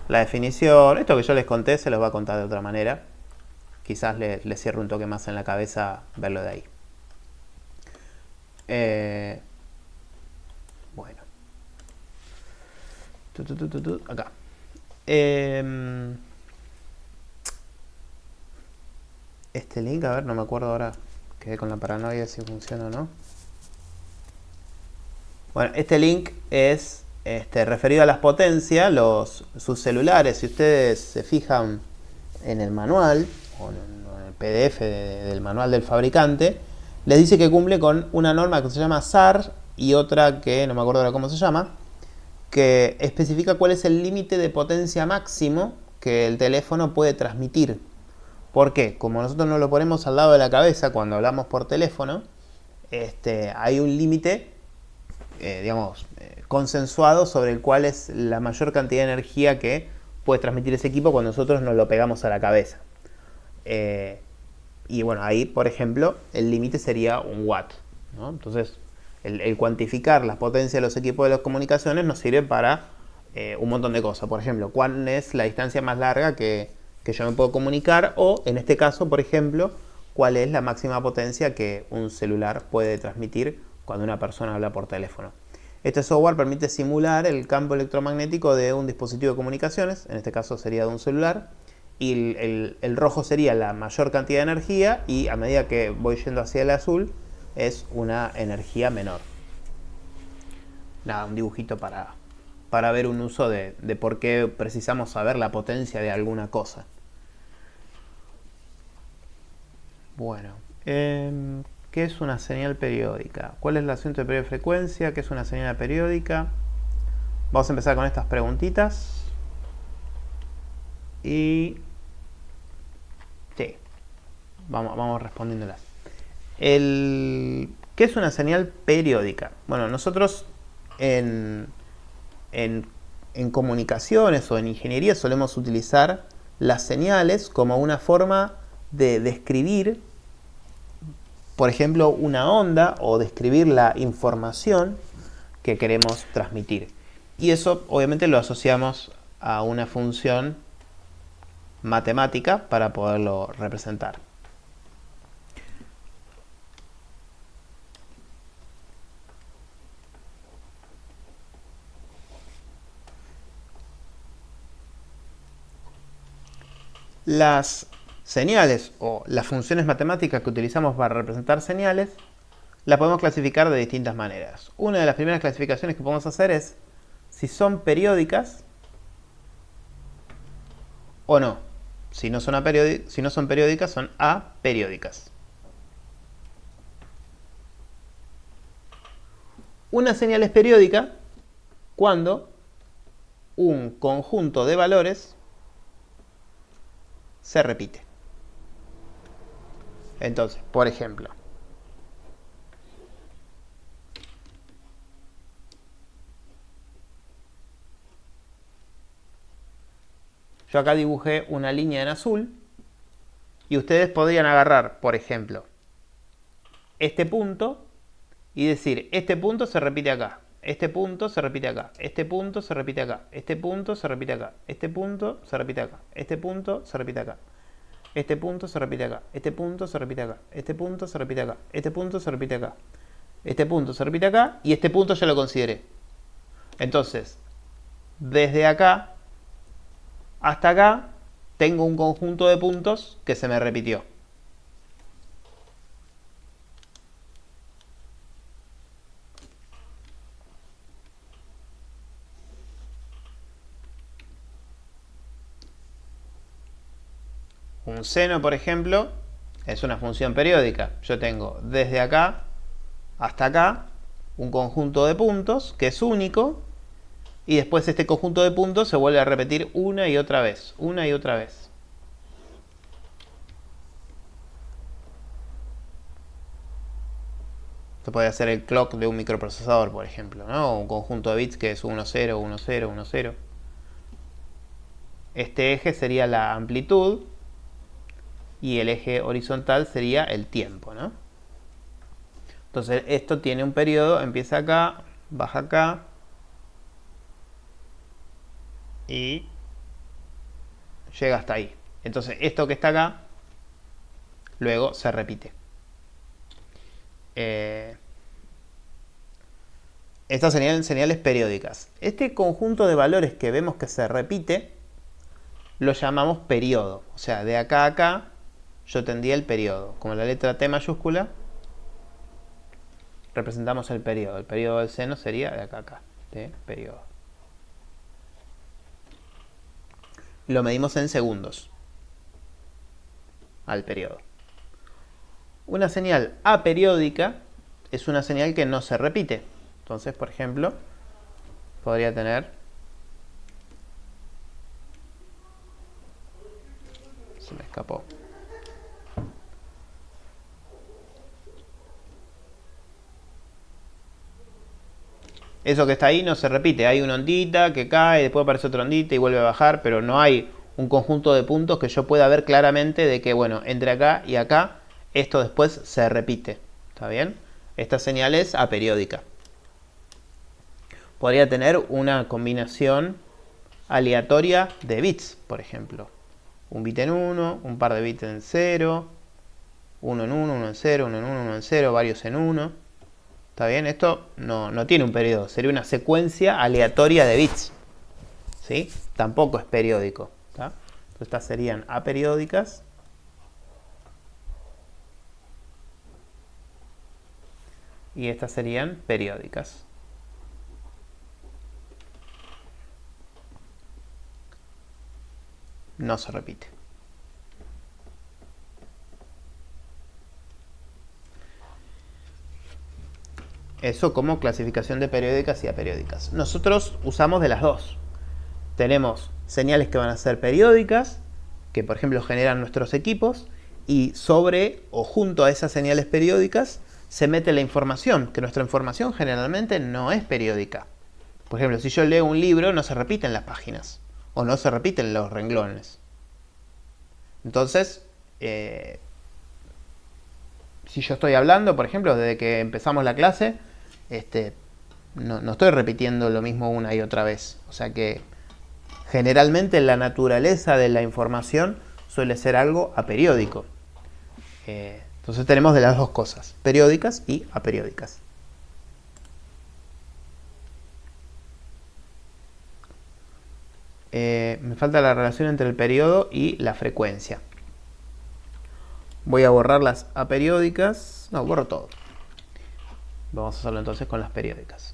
la definición. Esto que yo les conté se los va a contar de otra manera. Quizás les cierre un toque más en la cabeza verlo de ahí. Bueno. Acá. Este link, a ver, no me acuerdo ahora. Quedé con la paranoia si funciona o no. Bueno, este link es referido a las potencias, sus celulares. Si ustedes se fijan en el manual o en el PDF del manual del fabricante, les dice que cumple con una norma que se llama SAR y otra que no me acuerdo ahora cómo se llama, que especifica cuál es el límite de potencia máximo que el teléfono puede transmitir. ¿Por qué? Como nosotros nos lo ponemos al lado de la cabeza cuando hablamos por teléfono, hay un límite, consensuado sobre el cual es la mayor cantidad de energía que puede transmitir ese equipo cuando nosotros nos lo pegamos a la cabeza. Y bueno, ahí, por ejemplo, el límite sería un watt, ¿no? Entonces, el cuantificar la potencia de los equipos de las comunicaciones nos sirve para un montón de cosas. Por ejemplo, cuál es la distancia más larga que yo me puedo comunicar, o en este caso, por ejemplo, cuál es la máxima potencia que un celular puede transmitir cuando una persona habla por teléfono. Este software permite simular el campo electromagnético de un dispositivo de comunicaciones, en este caso sería de un celular, y el rojo sería la mayor cantidad de energía, y a medida que voy yendo hacia el azul es una energía menor. Nada, un dibujito para ver un uso de por qué precisamos saber la potencia de alguna cosa. Bueno, ¿qué es una señal periódica? ¿Cuál es el asunto de periodo de frecuencia? ¿Qué es una señal periódica? Vamos a empezar con estas preguntitas. Y sí, vamos respondiéndolas. ¿Qué es una señal periódica? Bueno, nosotros en comunicaciones o en ingeniería solemos utilizar las señales como una forma de describir, por ejemplo, una onda, o describir la información que queremos transmitir. Y eso obviamente lo asociamos a una función matemática para poderlo representar. Las señales o las funciones matemáticas que utilizamos para representar señales las podemos clasificar de distintas maneras. Una de las primeras clasificaciones que podemos hacer es si son periódicas o no. Si no son periódicas, son aperiódicas. Una señal es periódica cuando un conjunto de valores se repite. Entonces, por ejemplo, yo acá dibujé una línea en azul y ustedes podrían agarrar, por ejemplo, este punto y decir, este punto se repite acá, este punto se repite acá, este punto se repite acá, este punto se repite acá, este punto se repite acá, este punto se repite acá, este punto se repite acá, este punto se repite acá, este punto se repite acá, este punto se repite acá, este punto se repite acá, y este punto ya lo consideré. Entonces, desde acá hasta acá tengo un conjunto de puntos que se me repitió. Un seno, por ejemplo, es una función periódica. Yo tengo desde acá hasta acá un conjunto de puntos que es único, y después este conjunto de puntos se vuelve a repetir una y otra vez, una y otra vez. Esto puede ser el clock de un microprocesador, por ejemplo, ¿no? Un conjunto de bits que es 1, 0, 1, 0, 1, 0. Este eje sería la amplitud y el eje horizontal sería el tiempo, ¿no? Entonces esto tiene un periodo, empieza acá, baja acá y llega hasta ahí. Entonces esto que está acá luego se repite. Estas serían señales periódicas. Este conjunto de valores que vemos que se repite lo llamamos periodo. O sea, de acá a acá yo tendría el periodo. Como la letra T mayúscula, representamos el periodo. El periodo del seno sería de acá a acá. T, periodo. Lo medimos en segundos al periodo. Una señal aperiódica es una señal que no se repite. Entonces, por ejemplo, podría tener... Se me escapó. Eso que está ahí no se repite. Hay una ondita que cae, después aparece otra ondita y vuelve a bajar, pero no hay un conjunto de puntos que yo pueda ver claramente de que, bueno, entre acá y acá, esto después se repite. ¿Está bien? Esta señal es aperiódica. Podría tener una combinación aleatoria de bits, por ejemplo. Un bit en 1, un par de bits en 0, uno en 1, uno en 0, uno en 1, uno en 0, varios en 1. ¿Está bien? Esto no tiene un periodo, sería una secuencia aleatoria de bits. ¿Sí? Tampoco es periódico. ¿Está? Entonces estas serían aperiódicas. Y estas serían periódicas. No se repite. Eso como clasificación de periódicas y aperiódicas. Nosotros usamos de las dos. Tenemos señales que van a ser periódicas, que por ejemplo generan nuestros equipos, y sobre o junto a esas señales periódicas se mete la información, que nuestra información generalmente no es periódica. Por ejemplo, si yo leo un libro, no se repiten las páginas, o no se repiten los renglones. Entonces, si yo estoy hablando, por ejemplo, desde que empezamos la clase, no estoy repitiendo lo mismo una y otra vez. O sea que generalmente la naturaleza de la información suele ser algo aperiódico. Entonces tenemos de las dos cosas, periódicas y aperiódicas. Me falta la relación entre el periodo y la frecuencia. Voy a borrar las aperiódicas. No, borro todo. Vamos a hacerlo entonces con las periódicas.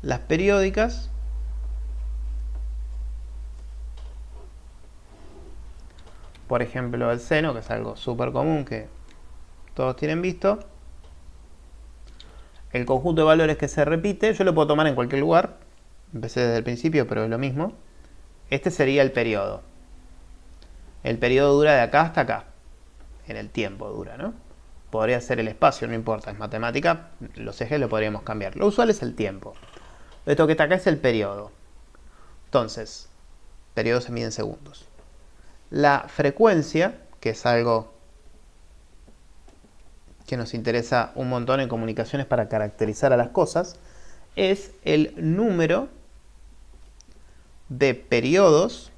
Las periódicas por ejemplo el seno, que es algo súper común que todos tienen visto. El conjunto de valores que se repite, yo lo puedo tomar en cualquier lugar. Empecé desde el principio, pero es lo mismo. Este sería el periodo. El periodo dura de acá hasta acá. En el tiempo dura, ¿no? Podría ser el espacio, no importa, es matemática. Los ejes lo podríamos cambiar. Lo usual es el tiempo. Esto que está acá es el periodo. Entonces, periodo se mide en segundos. La frecuencia, que es algo que nos interesa un montón en comunicaciones para caracterizar a las cosas, es el número de periodos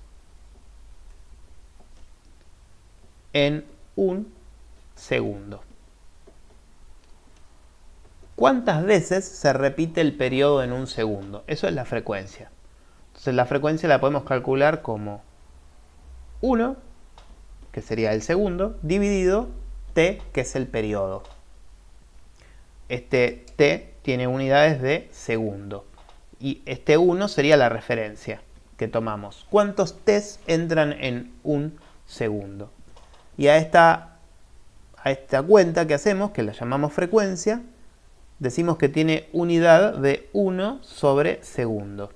en un segundo. ¿Cuántas veces se repite el periodo en un segundo? Eso es la frecuencia. Entonces la frecuencia la podemos calcular como 1, que sería el segundo, dividido t, que es el periodo. Este t tiene unidades de segundo. Y este 1 sería la referencia que tomamos. ¿Cuántos t's entran en un segundo? Y a esta cuenta que hacemos, que la llamamos frecuencia, decimos que tiene unidad de 1 sobre segundo.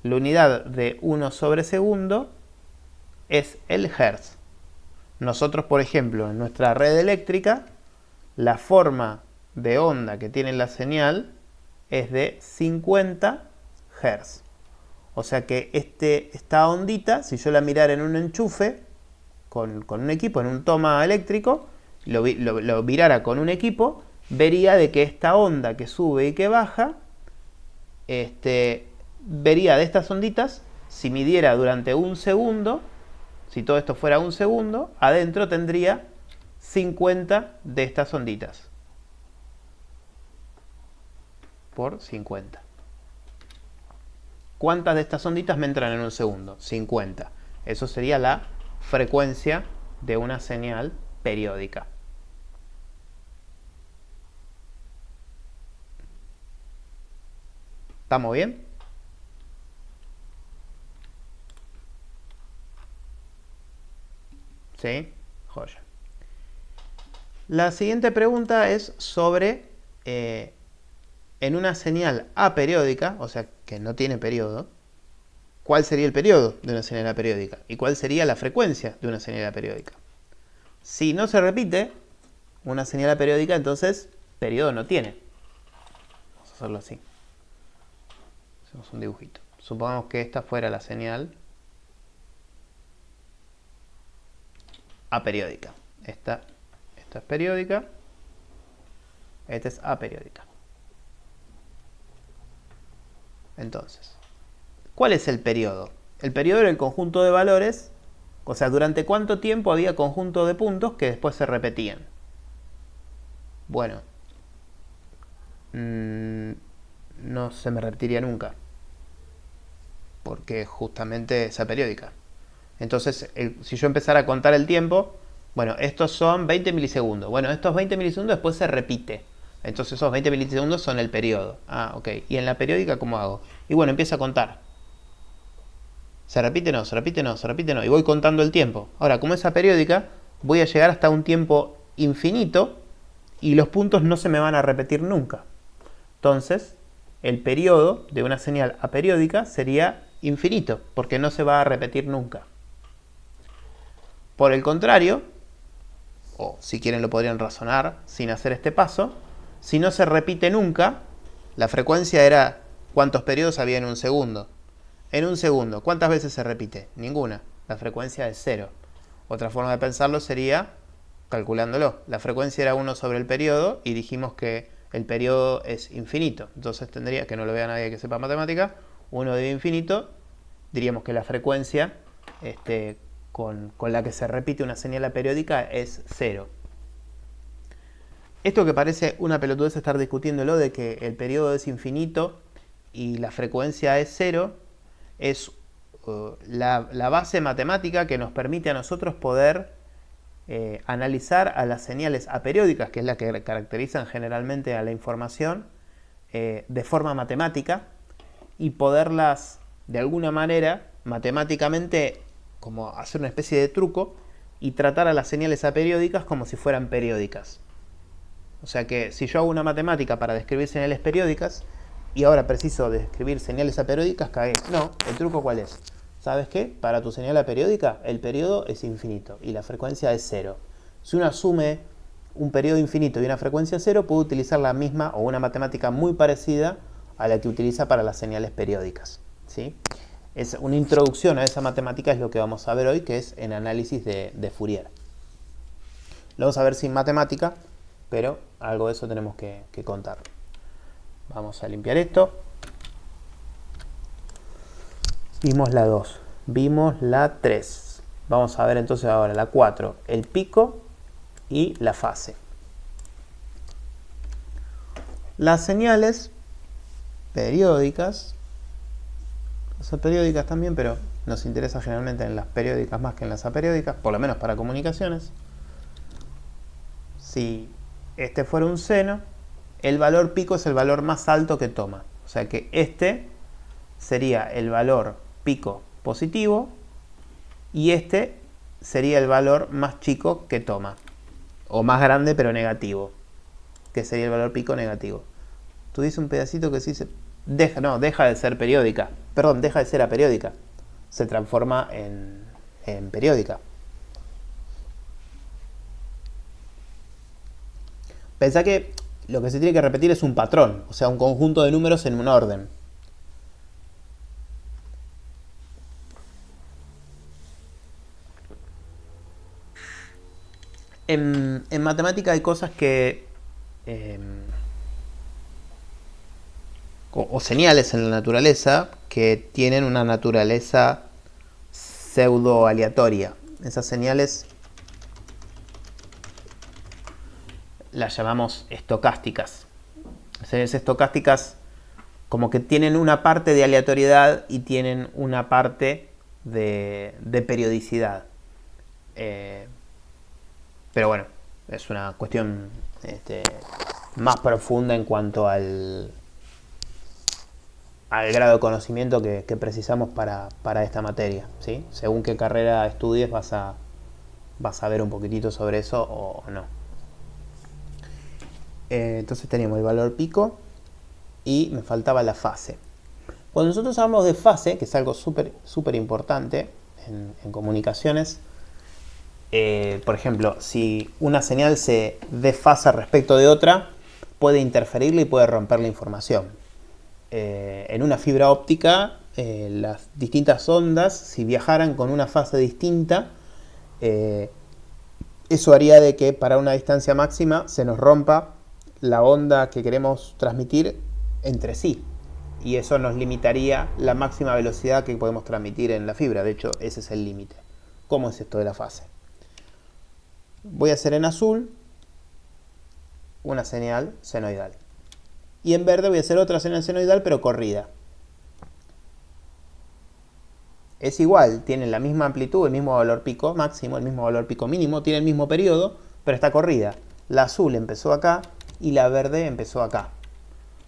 La unidad de 1 sobre segundo es el hertz. Nosotros, por ejemplo, en nuestra red eléctrica, la forma de onda que tiene la señal es de 50 Hz. O sea que esta ondita, si yo la mirara en un enchufe, con un equipo, en un toma eléctrico, lo virara con un equipo, vería de que esta onda que sube y que baja, vería de estas onditas, si midiera durante un segundo, si todo esto fuera un segundo, adentro tendría 50 de estas onditas. Por 50. ¿Cuántas de estas onditas me entran en un segundo? 50. Eso sería la frecuencia de una señal periódica. ¿Estamos bien? ¿Sí? Joya. La siguiente pregunta es sobre en una señal aperiódica, o sea que no tiene periodo, ¿cuál sería el periodo de una señal aperiódica? ¿Y cuál sería la frecuencia de una señal aperiódica? Si no se repite una señal aperiódica, entonces periodo no tiene. Vamos a hacerlo así. Hacemos un dibujito. Supongamos que esta fuera la señal aperiódica. Esta es periódica, esta es aperiódica. Entonces, ¿cuál es el periodo? El periodo era el conjunto de valores, o sea, durante cuánto tiempo había conjunto de puntos que después se repetían. Bueno, no se me repetiría nunca, porque justamente es aperiódica. Entonces, si yo empezara a contar el tiempo, bueno, estos son 20 milisegundos. Bueno, estos 20 milisegundos después se repite. Entonces esos 20 milisegundos son el periodo. Ah, ok. ¿Y en la periódica cómo hago? Y bueno, empiezo a contar. ¿Se repite? No, se repite, no, se repite, no. Y voy contando el tiempo. Ahora, como es aperiódica, voy a llegar hasta un tiempo infinito y los puntos no se me van a repetir nunca. Entonces, el periodo de una señal aperiódica sería infinito, porque no se va a repetir nunca. Por el contrario, o si quieren lo podrían razonar sin hacer este paso, si no se repite nunca, la frecuencia era cuántos periodos había en un segundo. En un segundo, ¿cuántas veces se repite? Ninguna. La frecuencia es 0. Otra forma de pensarlo sería calculándolo. La frecuencia era 1 sobre el periodo y dijimos que el periodo es infinito. Entonces tendría, que no lo vea nadie que sepa matemática, 1 de infinito, diríamos que la frecuencia con la que se repite una señal aperiódica es 0. Esto que parece una pelotudez estar discutiéndolo de que el periodo es infinito y la frecuencia es 0, es la base matemática que nos permite a nosotros poder analizar a las señales aperiódicas, que es la que caracterizan generalmente a la información, de forma matemática y poderlas de alguna manera matemáticamente como hacer una especie de truco y tratar a las señales aperiódicas como si fueran periódicas. O sea que si yo hago una matemática para describir señales periódicas y ahora preciso describir señales aperiódicas, cagué. No, ¿el truco cuál es? ¿Sabes qué? Para tu señal aperiódica el periodo es infinito y la frecuencia es 0. Si uno asume un periodo infinito y una frecuencia 0, puede utilizar la misma o una matemática muy parecida a la que utiliza para las señales periódicas, ¿sí? Es una introducción a esa matemática, es lo que vamos a ver hoy, que es en análisis de Fourier. Lo vamos a ver sin matemática, pero algo de eso tenemos que contar. Vamos a limpiar esto. Vimos la 2, vimos la 3. Vamos a ver entonces ahora la 4, el pico y la fase. Las señales periódicas, son periódicas también, pero nos interesa generalmente en las periódicas más que en las aperiódicas, por lo menos para comunicaciones. Si este fuera un seno, el valor pico es el valor más alto que toma. O sea que este sería el valor pico positivo y este sería el valor más chico que toma. O más grande pero negativo, que sería el valor pico negativo. Tú dices un pedacito que sí se... deja de ser periódica. Perdón, deja de ser aperiódica. Se transforma en periódica. Pensá que lo que se tiene que repetir es un patrón, o sea, un conjunto de números en un orden. En matemática hay cosas que... o señales en la naturaleza que tienen una naturaleza pseudo aleatoria. Esas señales las llamamos estocásticas. Señales estocásticas como que tienen una parte de aleatoriedad y tienen una parte de periodicidad. Pero bueno, es una cuestión más profunda en cuanto al grado de conocimiento que precisamos para esta materia, ¿sí? Según qué carrera estudies vas a ver un poquitito sobre eso o no. Entonces teníamos el valor pico y me faltaba la fase. Cuando nosotros hablamos de fase, que es algo súper importante en comunicaciones, por ejemplo, si una señal se desfasa respecto de otra, puede interferirle y puede romper la información. En una fibra óptica, las distintas ondas, si viajaran con una fase distinta, Eso haría de que para una distancia máxima se nos rompa la onda que queremos transmitir entre sí. Y eso nos limitaría la máxima velocidad que podemos transmitir en la fibra. De hecho, ese es el límite. ¿Cómo es esto de la fase? Voy a hacer en azul una señal senoidal. Y en verde voy a hacer otra señal senoidal, pero corrida. Es igual, tienen la misma amplitud, el mismo valor pico máximo, el mismo valor pico mínimo, tiene el mismo periodo, pero está corrida. La azul empezó acá y la verde empezó acá.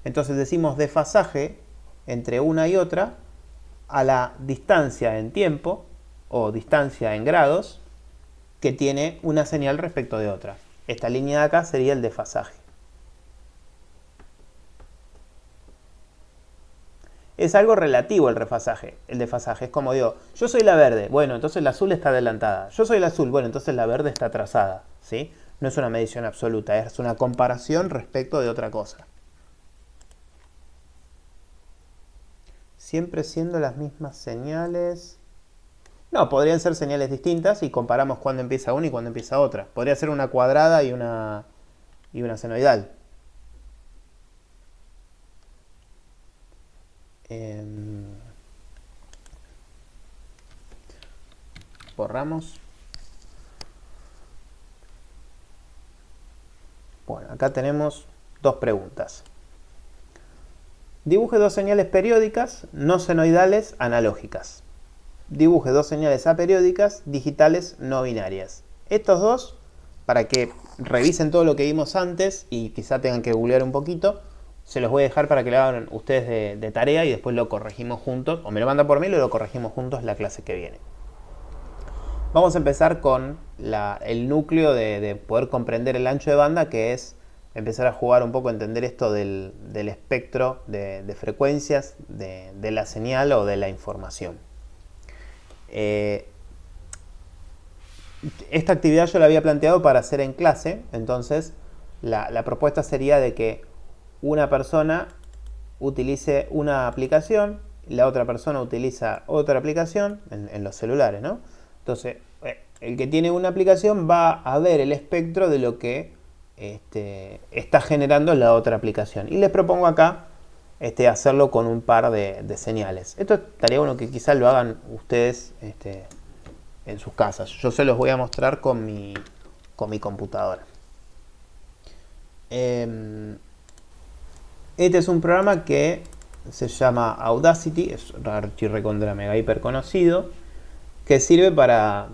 Entonces decimos desfasaje entre una y otra a la distancia en tiempo o distancia en grados que tiene una señal respecto de otra. Esta línea de acá sería el desfasaje. Es algo relativo el desfasaje. El desfasaje es como digo, yo soy la verde, bueno, entonces la azul está adelantada. Yo soy la azul, bueno, entonces la verde está atrasada, ¿sí? No es una medición absoluta, es una comparación respecto de otra cosa. Siempre siendo las mismas señales. No, podrían ser señales distintas y comparamos cuándo empieza una y cuándo empieza otra. Podría ser una cuadrada y una senoidal. Borramos. Bueno, acá tenemos dos preguntas. Dibuje dos señales periódicas no senoidales analógicas. Dibuje dos señales aperiódicas digitales no binarias. Estos dos, para que revisen todo lo que vimos antes y quizá tengan que googlear un poquito, se los voy a dejar para que lo hagan ustedes de tarea y después lo corregimos juntos, o me lo mandan por mail o lo corregimos juntos la clase que viene. Vamos a empezar con el núcleo de poder comprender el ancho de banda, que es empezar a jugar un poco, a entender esto del espectro de frecuencias de la señal o de la información. Esta actividad yo la había planteado para hacer en clase, entonces la propuesta sería de que una persona utilice una aplicación, la otra persona utiliza otra aplicación en los celulares, ¿no? Entonces, el que tiene una aplicación va a ver el espectro de lo que está generando la otra aplicación. Y les propongo acá hacerlo con un par de señales. Esto estaría bueno que quizás lo hagan ustedes en sus casas. Yo se los voy a mostrar con mi computadora. Este es un programa que se llama Audacity, es recontra mega hiper conocido, que sirve para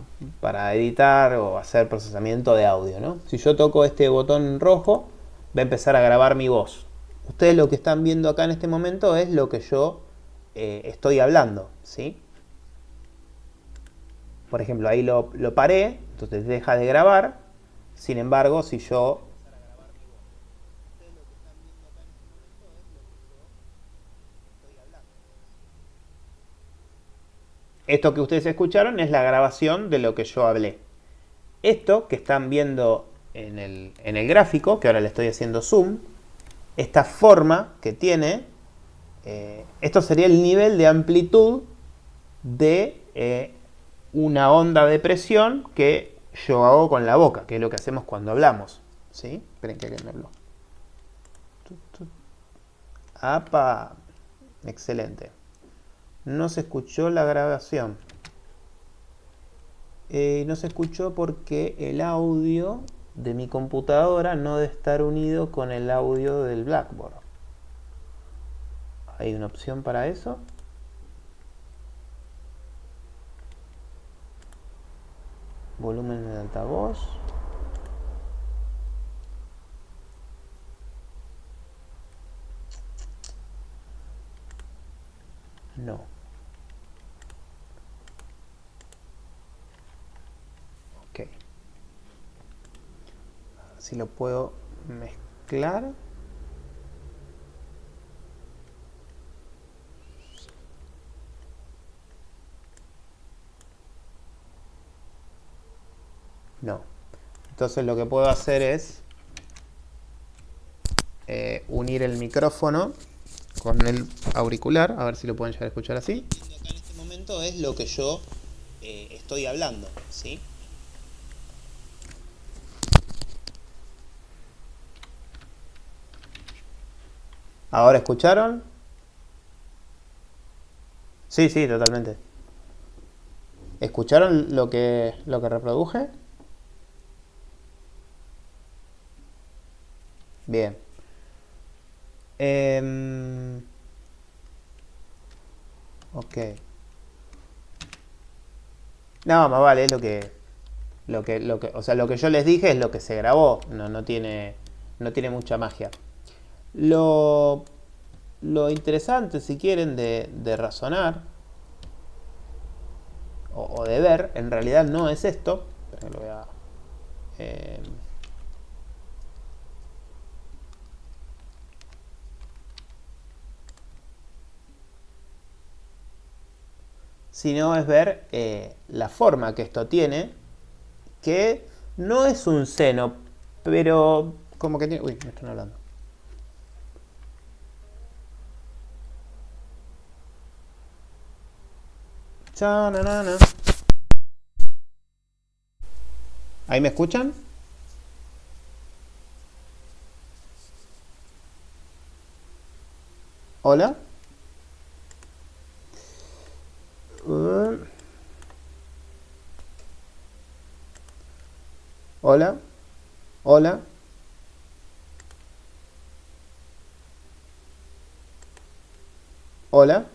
editar o hacer procesamiento de audio, ¿no? Si yo toco este botón rojo, va a empezar a grabar mi voz. Ustedes lo que están viendo acá en este momento es lo que yo estoy hablando, ¿sí? Por ejemplo, ahí lo paré, entonces deja de grabar. Sin embargo, si yo esto que ustedes escucharon es la grabación de lo que yo hablé. Esto que están viendo en el gráfico, que ahora le estoy haciendo zoom, esta forma que tiene, esto sería el nivel de amplitud de una onda de presión que yo hago con la boca, que es lo que hacemos cuando hablamos. ¿Sí? Esperen que alguien me habló. ¡Apa! Excelente. No se escuchó la grabación. No se escuchó porque el audio de mi computadora no debe estar unido con el audio del Blackboard. ¿Hay una opción para eso? Volumen del altavoz. No. Ok. Si lo puedo mezclar. No. Entonces lo que puedo hacer es unir el micrófono con el auricular, a ver si lo pueden llegar a escuchar así. Acá en este momento es lo que yo estoy hablando, ¿sí? ¿Ahora escucharon? Sí, sí, totalmente. ¿Escucharon lo que reproduje? Bien. Em, ok. No, más vale, es o sea, lo que yo les dije es lo que se grabó. No tiene mucha magia. Lo, lo interesante, si quieren, de razonar o de ver, en realidad no es esto. Pero lo voy a, eh, sino es ver la forma que esto tiene, que no es un seno, pero como que tiene... Uy, me están hablando. Chananana. ¿Ahí me escuchan? ¿Hola? Uh, ¿Hola? ¿Hola? ¿Hola?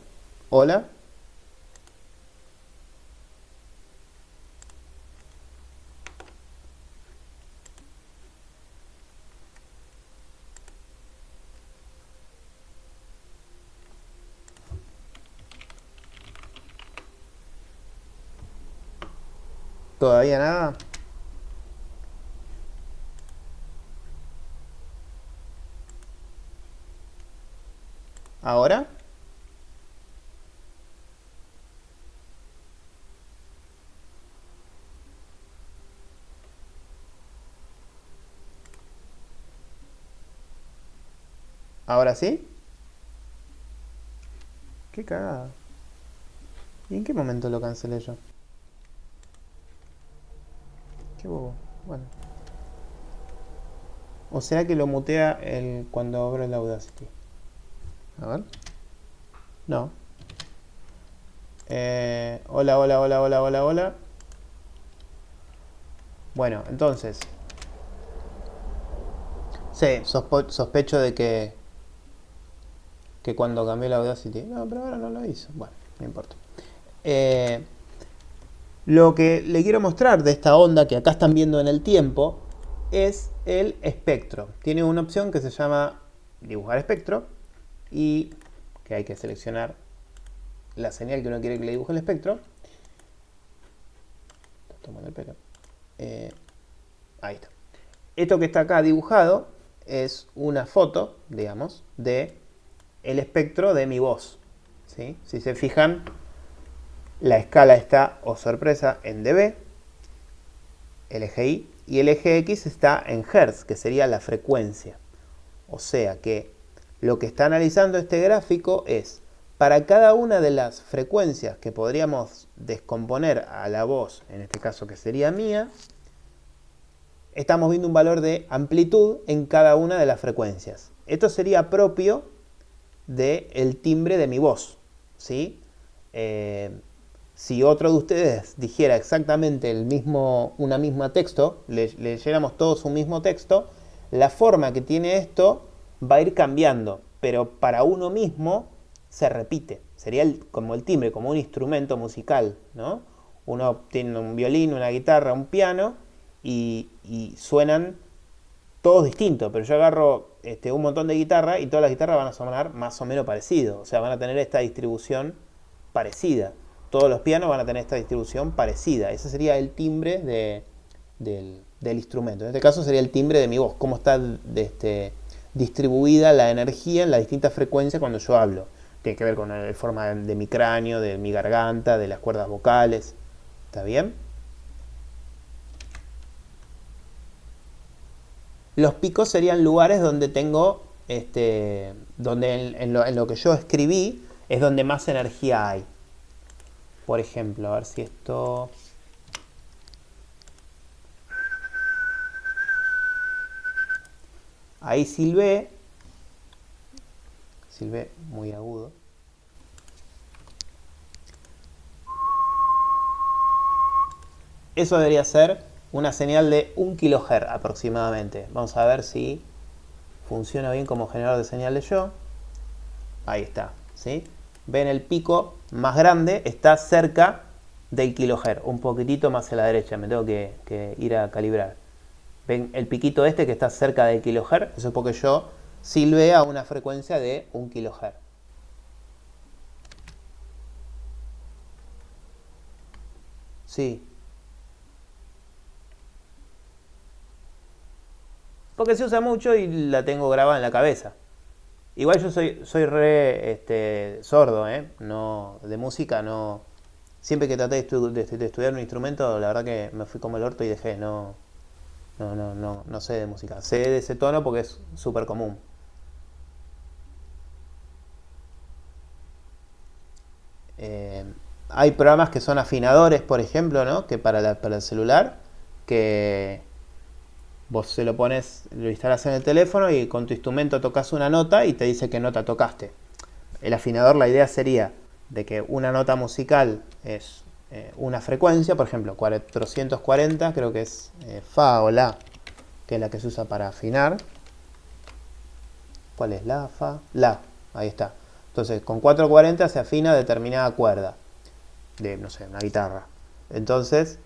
¿Hola? ¿Todavía nada? ¿Ahora? ¿Ahora sí? Qué cagada. ¿Y en qué momento lo cancelé yo? Qué bobo. Bueno. ¿O será que lo mutea cuando abro el Audacity? A ver. No. Hola, hola, hola, hola, hola, hola. Bueno, entonces. Sí, sospecho de que cuando cambié el Audacity. No, pero ahora no lo hizo. Bueno, no importa. Eh, lo que le quiero mostrar de esta onda que acá están viendo en el tiempo es el espectro. Tiene una opción que se llama dibujar espectro y que hay que seleccionar la señal que uno quiere que le dibuje el espectro. Está tomando el pelo. Eh, ahí está. Esto que está acá dibujado es una foto, digamos, de el espectro de mi voz. ¿Sí? Si se fijan, la escala está, oh sorpresa, en dB, el eje Y, y el eje X está en Hertz, que sería la frecuencia. O sea que lo que está analizando este gráfico es, para cada una de las frecuencias que podríamos descomponer a la voz, en este caso que sería mía, estamos viendo un valor de amplitud en cada una de las frecuencias. Esto sería propio del timbre de mi voz. ¿Sí? Si otro de ustedes dijera exactamente una misma texto, leyéramos todos un mismo texto, la forma que tiene esto va a ir cambiando, pero para uno mismo se repite. Sería como el timbre, como un instrumento musical, ¿no? Uno tiene un violín, una guitarra, un piano y suenan todos distintos, pero yo agarro un montón de guitarra y todas las guitarras van a sonar más o menos parecido, o sea, van a tener esta distribución parecida. Todos los pianos van a tener esta distribución parecida. Ese sería el timbre del instrumento. En este caso sería el timbre de mi voz, cómo está distribuida la energía en las distintas frecuencias cuando yo hablo. Tiene que ver con la forma de mi cráneo, de mi garganta, de las cuerdas vocales. ¿Está bien? Los picos serían lugares donde tengo, donde en lo que yo escribí es donde más energía hay. Por ejemplo, a ver si esto... Ahí silbé silbé muy agudo. Eso debería ser una señal de 1 kHz aproximadamente. Vamos a ver si funciona bien como generador de señal de yo. Ahí está, ¿sí? Ven, el pico más grande está cerca del kilohertz, un poquitito más a la derecha, me tengo que ir a calibrar. Ven el piquito este que está cerca del kilohertz, eso es porque yo silbé a una frecuencia de 1 kHz. Sí. Porque se usa mucho y la tengo grabada en la cabeza. Igual yo soy re sordo, ¿eh? No, de música no. Siempre que traté de estudiar un instrumento, la verdad que me fui como el orto y dejé, no sé de música. Sé de ese tono porque es súper común. Eh, Hay programas que son afinadores, por ejemplo, ¿no? Que para el celular, que vos se lo pones, lo instalas en el teléfono y con tu instrumento tocas una nota y te dice qué nota tocaste. El afinador, la idea sería de que una nota musical es una frecuencia, por ejemplo, 440, creo que es Fa o La, que es la que se usa para afinar. ¿Cuál es? La, Fa, La, ahí está. Entonces, con 440 se afina determinada cuerda de, no sé, una guitarra. Entonces,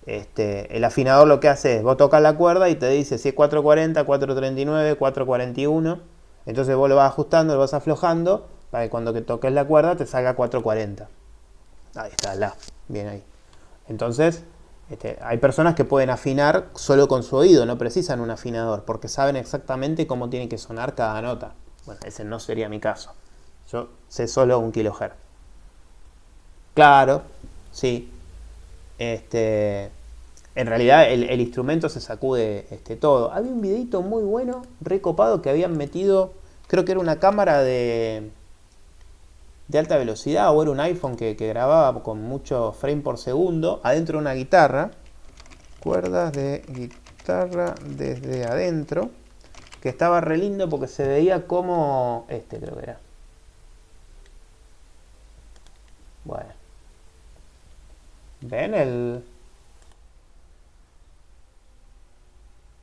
el afinador lo que hace es, vos tocas la cuerda y te dice si es 440, 439, 441. Entonces vos lo vas ajustando, lo vas aflojando, para que cuando toques la cuerda te salga 440. Ahí está, La. Bien ahí. Entonces, hay personas que pueden afinar solo con su oído, no precisan un afinador, porque saben exactamente cómo tiene que sonar cada nota. Bueno, ese no sería mi caso. Yo sé solo 1 kHz. Claro, sí. En realidad el instrumento se sacude todo. Había un videito muy bueno, recopado, que habían metido, creo que era una cámara de alta velocidad o era un iPhone que grababa con mucho frame por segundo adentro de una guitarra, cuerdas de guitarra desde adentro, que estaba re lindo porque se veía como creo que era. Bueno, ven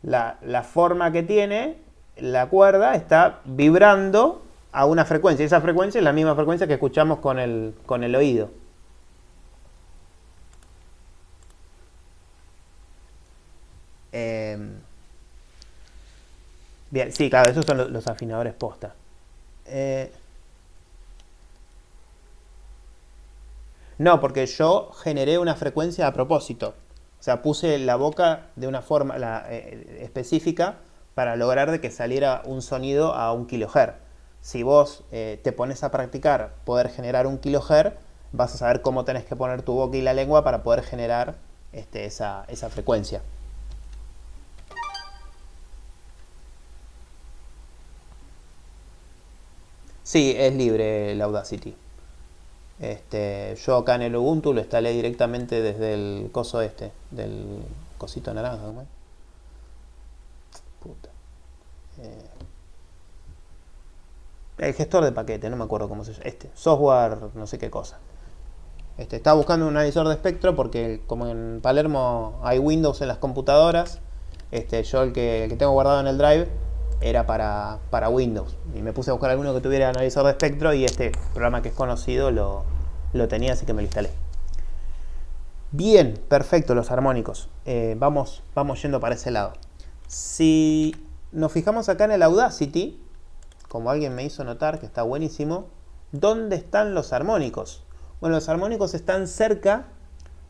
la forma que tiene la cuerda, está vibrando a una frecuencia, y esa frecuencia es la misma frecuencia que escuchamos con el oído. Bien, sí, claro, esos son los afinadores posta. No, porque yo generé una frecuencia a propósito. O sea, puse la boca de una forma específica para lograr de que saliera un sonido a 1 kHz. Si vos te pones a practicar poder generar 1 kHz, vas a saber cómo tenés que poner tu boca y la lengua para poder generar esa frecuencia. Sí, es libre el Audacity. Yo acá en el Ubuntu lo instalé directamente desde el coso del cosito naranja. ¿Cómo? Puta. El gestor de paquete, no me acuerdo cómo se llama. Software, no sé qué cosa. Estaba buscando un analízar de espectro porque como en Palermo hay Windows en las computadoras, yo el que tengo guardado en el Drive era para Windows. Y me puse a buscar alguno que tuviera analizador de espectro y este programa que es conocido lo tenía, así que me lo instalé. Bien, perfecto, los armónicos. Vamos yendo para ese lado. Si nos fijamos acá en el Audacity, como alguien me hizo notar, que está buenísimo, ¿dónde están los armónicos? Bueno, los armónicos están cerca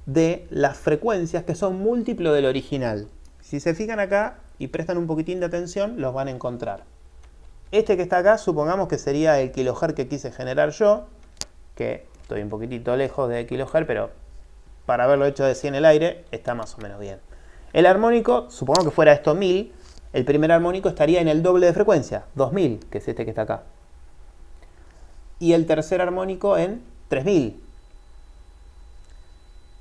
de las frecuencias que son múltiplo del original. Si se fijan acá y prestan un poquitín de atención, los van a encontrar. Este que está acá, supongamos que sería el kilohertz que quise generar yo, que estoy un poquitito lejos de kilohertz, pero para haberlo hecho de 100 en el aire, está más o menos bien. El armónico, supongamos que fuera esto 1000, el primer armónico estaría en el doble de frecuencia, 2000, que es este que está acá. Y el tercer armónico en 3000.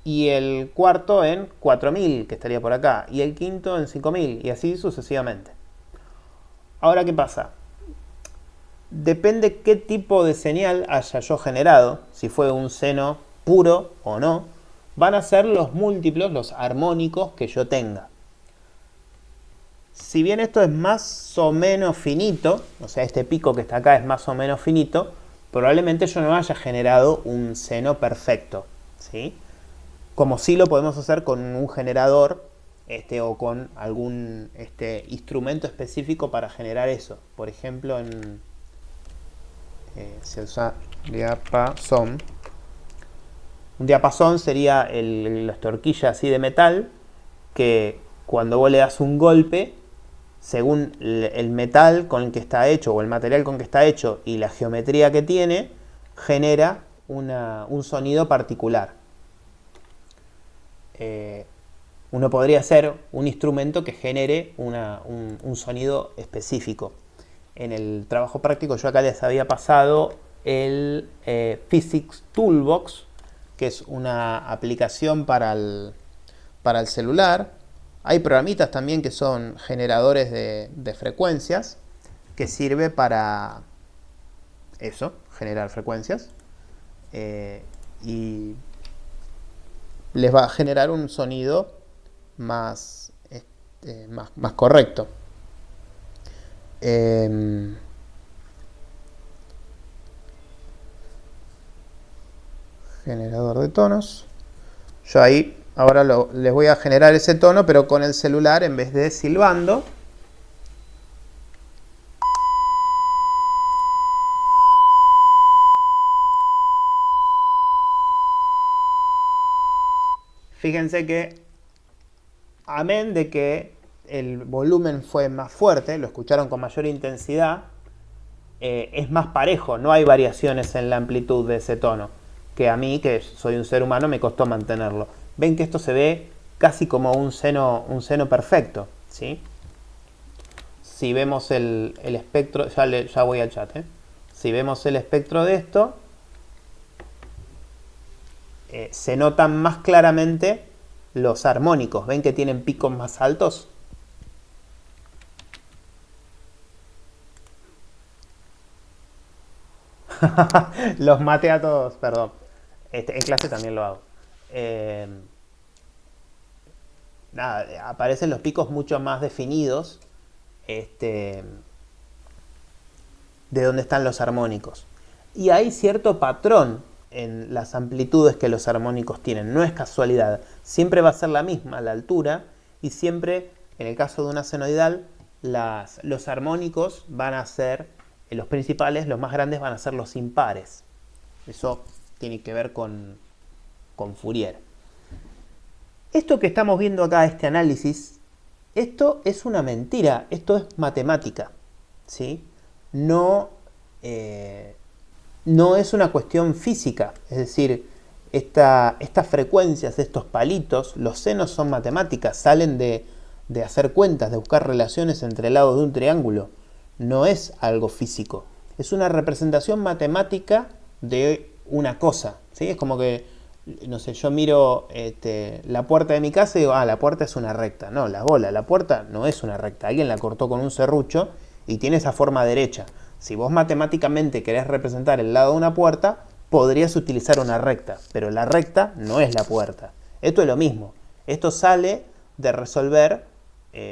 Y el cuarto en 4000, que estaría por acá. Y el quinto en 5000, y así sucesivamente. Ahora, ¿qué pasa? depende qué tipo de señal haya yo generado, si fue un seno puro o no, van a ser los múltiplos, los armónicos que yo tenga. Si bien esto es más o menos finito, o sea, este pico que está acá es más o menos finito, probablemente yo no haya generado un seno perfecto, ¿sí? Como sí lo podemos hacer con un generador o con algún instrumento específico para generar eso. Por ejemplo, se usa diapasón. Un diapasón sería la horquilla así de metal que cuando vos le das un golpe, según el metal con el que está hecho o el material con el que está hecho y la geometría que tiene, genera un sonido particular. Uno podría hacer un instrumento que genere un sonido específico. En el trabajo práctico yo acá les había pasado el Physics Toolbox, que es una aplicación para el celular. Hay programitas también que son generadores de frecuencias, que sirve para eso, generar frecuencias. Y les va a generar un sonido más correcto. Generador de tonos. Yo ahí ahora les voy a generar ese tono, pero con el celular en vez de silbando. Fíjense que, amén de que el volumen fue más fuerte, lo escucharon con mayor intensidad, es más parejo, no hay variaciones en la amplitud de ese tono, que a mí, que soy un ser humano, me costó mantenerlo. Ven que esto se ve casi como un seno perfecto, ¿sí? Si vemos el espectro, ya voy al chat, si vemos el espectro de esto, se notan más claramente los armónicos. ¿Ven que tienen picos más altos? Los maté a todos, perdón. En clase también lo hago. Nada, aparecen los picos mucho más definidos de dónde están los armónicos. Y hay cierto patrón en las amplitudes que los armónicos tienen. No es casualidad. Siempre va a ser la misma la altura y siempre, en el caso de una senoidal, los armónicos van a ser, los principales, los más grandes van a ser los impares. Eso tiene que ver con Fourier. Esto que estamos viendo acá, este análisis, esto es una mentira, esto es matemática, ¿sí? No es una cuestión física, es decir, estas frecuencias, estos palitos, los senos son matemáticas, salen de hacer cuentas, de buscar relaciones entre lados de un triángulo. No es algo físico, es una representación matemática de una cosa, ¿sí? Es como que, no sé, yo miro la puerta de mi casa y digo, la puerta es una recta. No, la puerta no es una recta, alguien la cortó con un serrucho y tiene esa forma derecha. Si vos matemáticamente querés representar el lado de una puerta, podrías utilizar una recta, pero la recta no es la puerta. Esto es lo mismo. Esto sale de resolver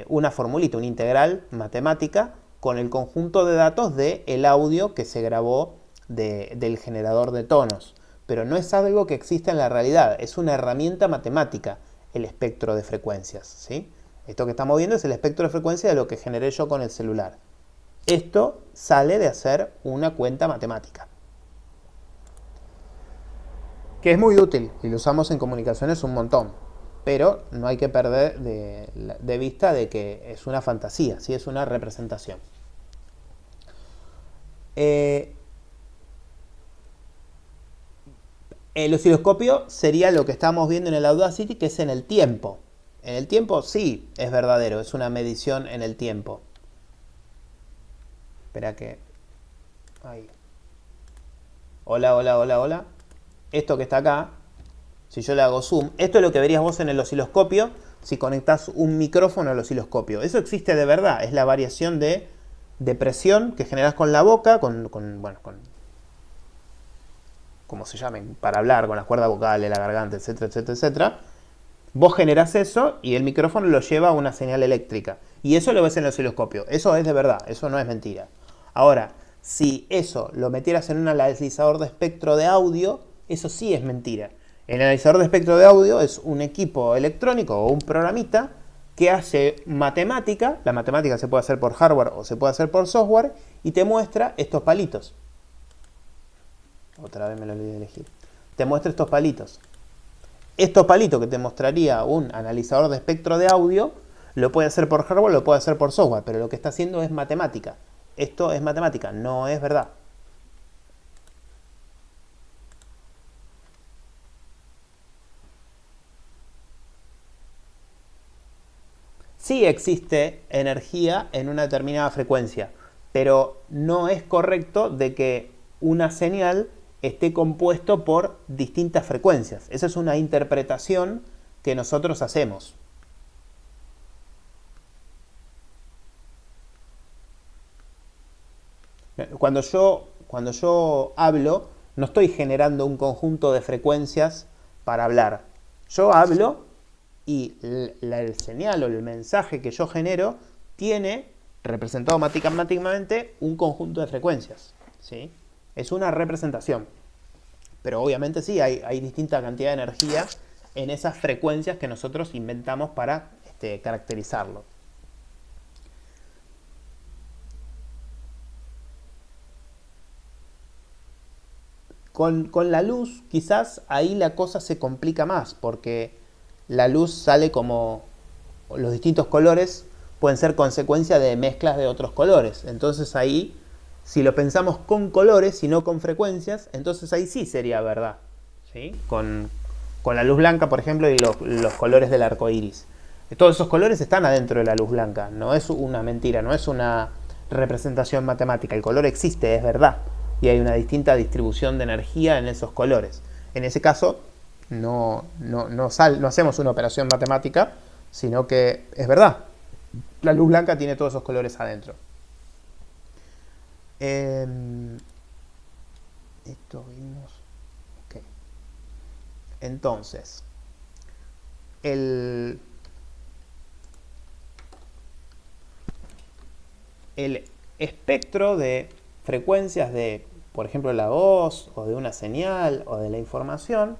una formulita, una integral matemática con el conjunto de datos del audio que se grabó del generador de tonos. Pero no es algo que exista en la realidad, es una herramienta matemática, el espectro de frecuencias, ¿sí? Esto que estamos viendo es el espectro de frecuencias de lo que generé yo con el celular. Esto sale de hacer una cuenta matemática, que es muy útil y lo usamos en comunicaciones un montón, pero no hay que perder de vista de que es una fantasía, ¿sí? Es una representación. El osciloscopio sería lo que estamos viendo en el Audacity, que es en el tiempo. En el tiempo sí es verdadero, es una medición en el tiempo. Espera que... Ahí. Hola. Esto que está acá, si yo le hago zoom, esto es lo que verías vos en el osciloscopio si conectás un micrófono al osciloscopio. Eso existe de verdad, es la variación de de presión que generas con la boca, bueno, como se llamen, para hablar, con las cuerdas vocales, la garganta, etcétera, etcétera, etcétera. Vos generás eso y el micrófono lo lleva a una señal eléctrica. Y eso lo ves en el osciloscopio. Eso es de verdad, eso no es mentira. Ahora, si eso lo metieras en un analizador de espectro de audio, eso sí es mentira. El analizador de espectro de audio es un equipo electrónico o un programita que hace matemática. La matemática se puede hacer por hardware o se puede hacer por software y te muestra estos palitos. Otra vez me lo olvidé de elegir. Te muestra estos palitos. Estos palitos que te mostraría un analizador de espectro de audio, lo puede hacer por hardware, lo puede hacer por software, pero lo que está haciendo es matemática. Esto es matemática, no es verdad. Sí existe energía en una determinada frecuencia, pero no es correcto de que una señal esté compuesto por distintas frecuencias. Esa es una interpretación que nosotros hacemos. Cuando yo hablo, no estoy generando un conjunto de frecuencias para hablar. Yo hablo y el señal o el mensaje que yo genero tiene representado matemáticamente un conjunto de frecuencias, ¿sí? Es una representación. Pero obviamente sí, hay distinta cantidad de energía en esas frecuencias que nosotros inventamos para caracterizarlo. Con la luz, quizás ahí la cosa se complica más, porque la luz sale como los distintos colores pueden ser consecuencia de mezclas de otros colores. Entonces ahí, si lo pensamos con colores y no con frecuencias, entonces ahí sí sería verdad, ¿sí? Con la luz blanca, por ejemplo, y los colores del arco iris. Todos esos colores están adentro de la luz blanca. No es una mentira, no es una representación matemática. El color existe, es verdad. Y hay una distinta distribución de energía en esos colores. En ese caso, no hacemos una operación matemática, sino que es verdad. La luz blanca tiene todos esos colores adentro. Esto vimos. Okay. Entonces, el espectro de frecuencias de, por ejemplo, la voz o de una señal o de la información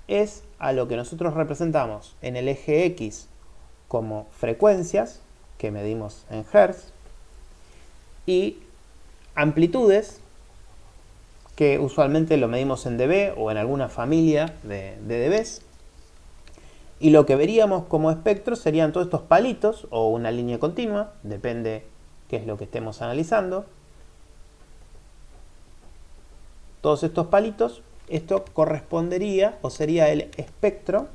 es a lo que nosotros representamos en el eje X como frecuencias que medimos en Hertz y amplitudes que usualmente lo medimos en dB o en alguna familia de dBs. Y lo que veríamos como espectro serían todos estos palitos o una línea continua, depende qué es lo que estemos analizando. Todos estos palitos, esto correspondería o sería el espectro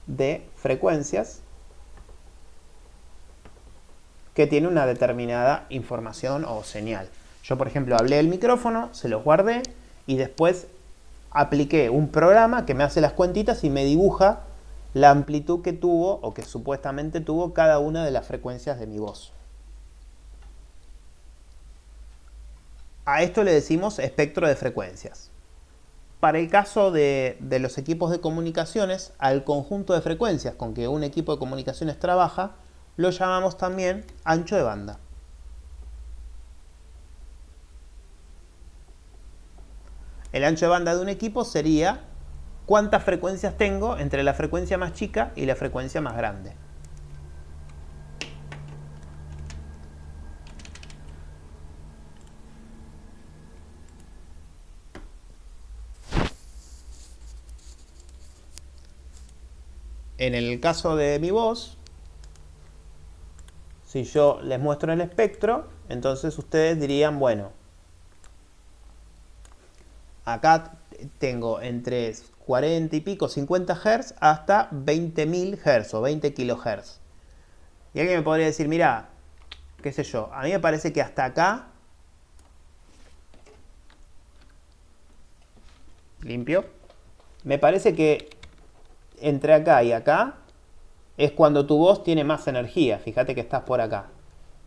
de frecuencias que tiene una determinada información o señal. Yo, por ejemplo, hablé del micrófono, se los guardé y después apliqué un programa que me hace las cuentitas y me dibuja la amplitud que tuvo o que supuestamente tuvo cada una de las frecuencias de mi voz. A esto le decimos espectro de frecuencias. Para el caso de los equipos de comunicaciones, al conjunto de frecuencias con que un equipo de comunicaciones trabaja, lo llamamos también ancho de banda. El ancho de banda de un equipo sería cuántas frecuencias tengo entre la frecuencia más chica y la frecuencia más grande. En el caso de mi voz, si yo les muestro el espectro, entonces ustedes dirían, bueno, acá tengo entre 40 y pico, 50 Hz hasta 20.000 Hz o 20 kHz. Y alguien me podría decir, mira, qué sé yo, a mí me parece que hasta acá, limpio, me parece que entre acá y acá es cuando tu voz tiene más energía. Fíjate que estás por acá.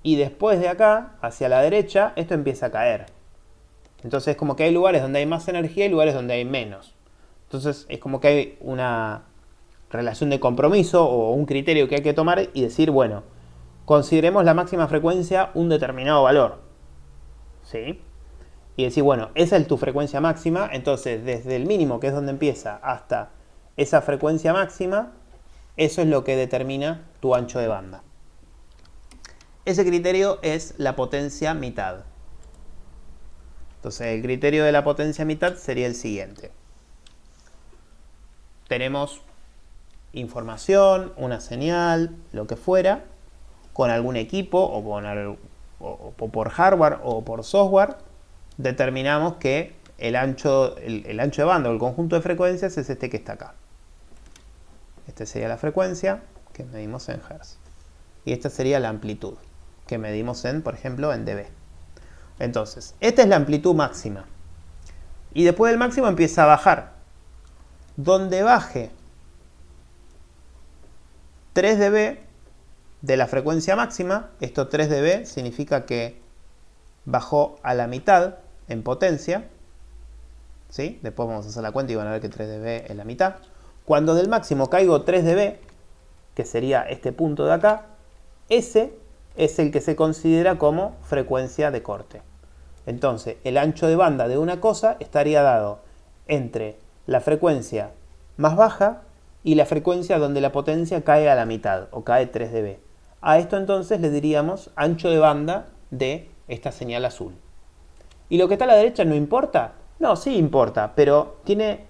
Y después de acá, hacia la derecha, esto empieza a caer. Entonces es como que hay lugares donde hay más energía y lugares donde hay menos. Entonces es como que hay una relación de compromiso o un criterio que hay que tomar y decir, bueno, consideremos la máxima frecuencia un determinado valor. ¿Sí? Y decir, bueno, esa es tu frecuencia máxima, entonces desde el mínimo, que es donde empieza, hasta esa frecuencia máxima, eso es lo que determina tu ancho de banda. Ese criterio es la potencia mitad. Entonces el criterio de la potencia mitad sería el siguiente. Tenemos información, una señal, lo que fuera, con algún equipo o por hardware o por software, determinamos que el ancho de banda o el conjunto de frecuencias es este que está acá. Esta sería la frecuencia que medimos en Hz. Y esta sería la amplitud que medimos por ejemplo, en dB. Entonces, esta es la amplitud máxima. Y después del máximo empieza a bajar. Donde baje 3 dB de la frecuencia máxima, esto 3 dB significa que bajó a la mitad en potencia. ¿Sí? Después vamos a hacer la cuenta y van a ver que 3 dB es la mitad. Cuando del máximo caigo 3 dB, que sería este punto de acá, ese es el que se considera como frecuencia de corte. Entonces, el ancho de banda de una cosa estaría dado entre la frecuencia más baja y la frecuencia donde la potencia cae a la mitad, o cae 3 dB. A esto entonces le diríamos ancho de banda de esta señal azul. ¿Y lo que está a la derecha no importa? No, sí importa, pero tiene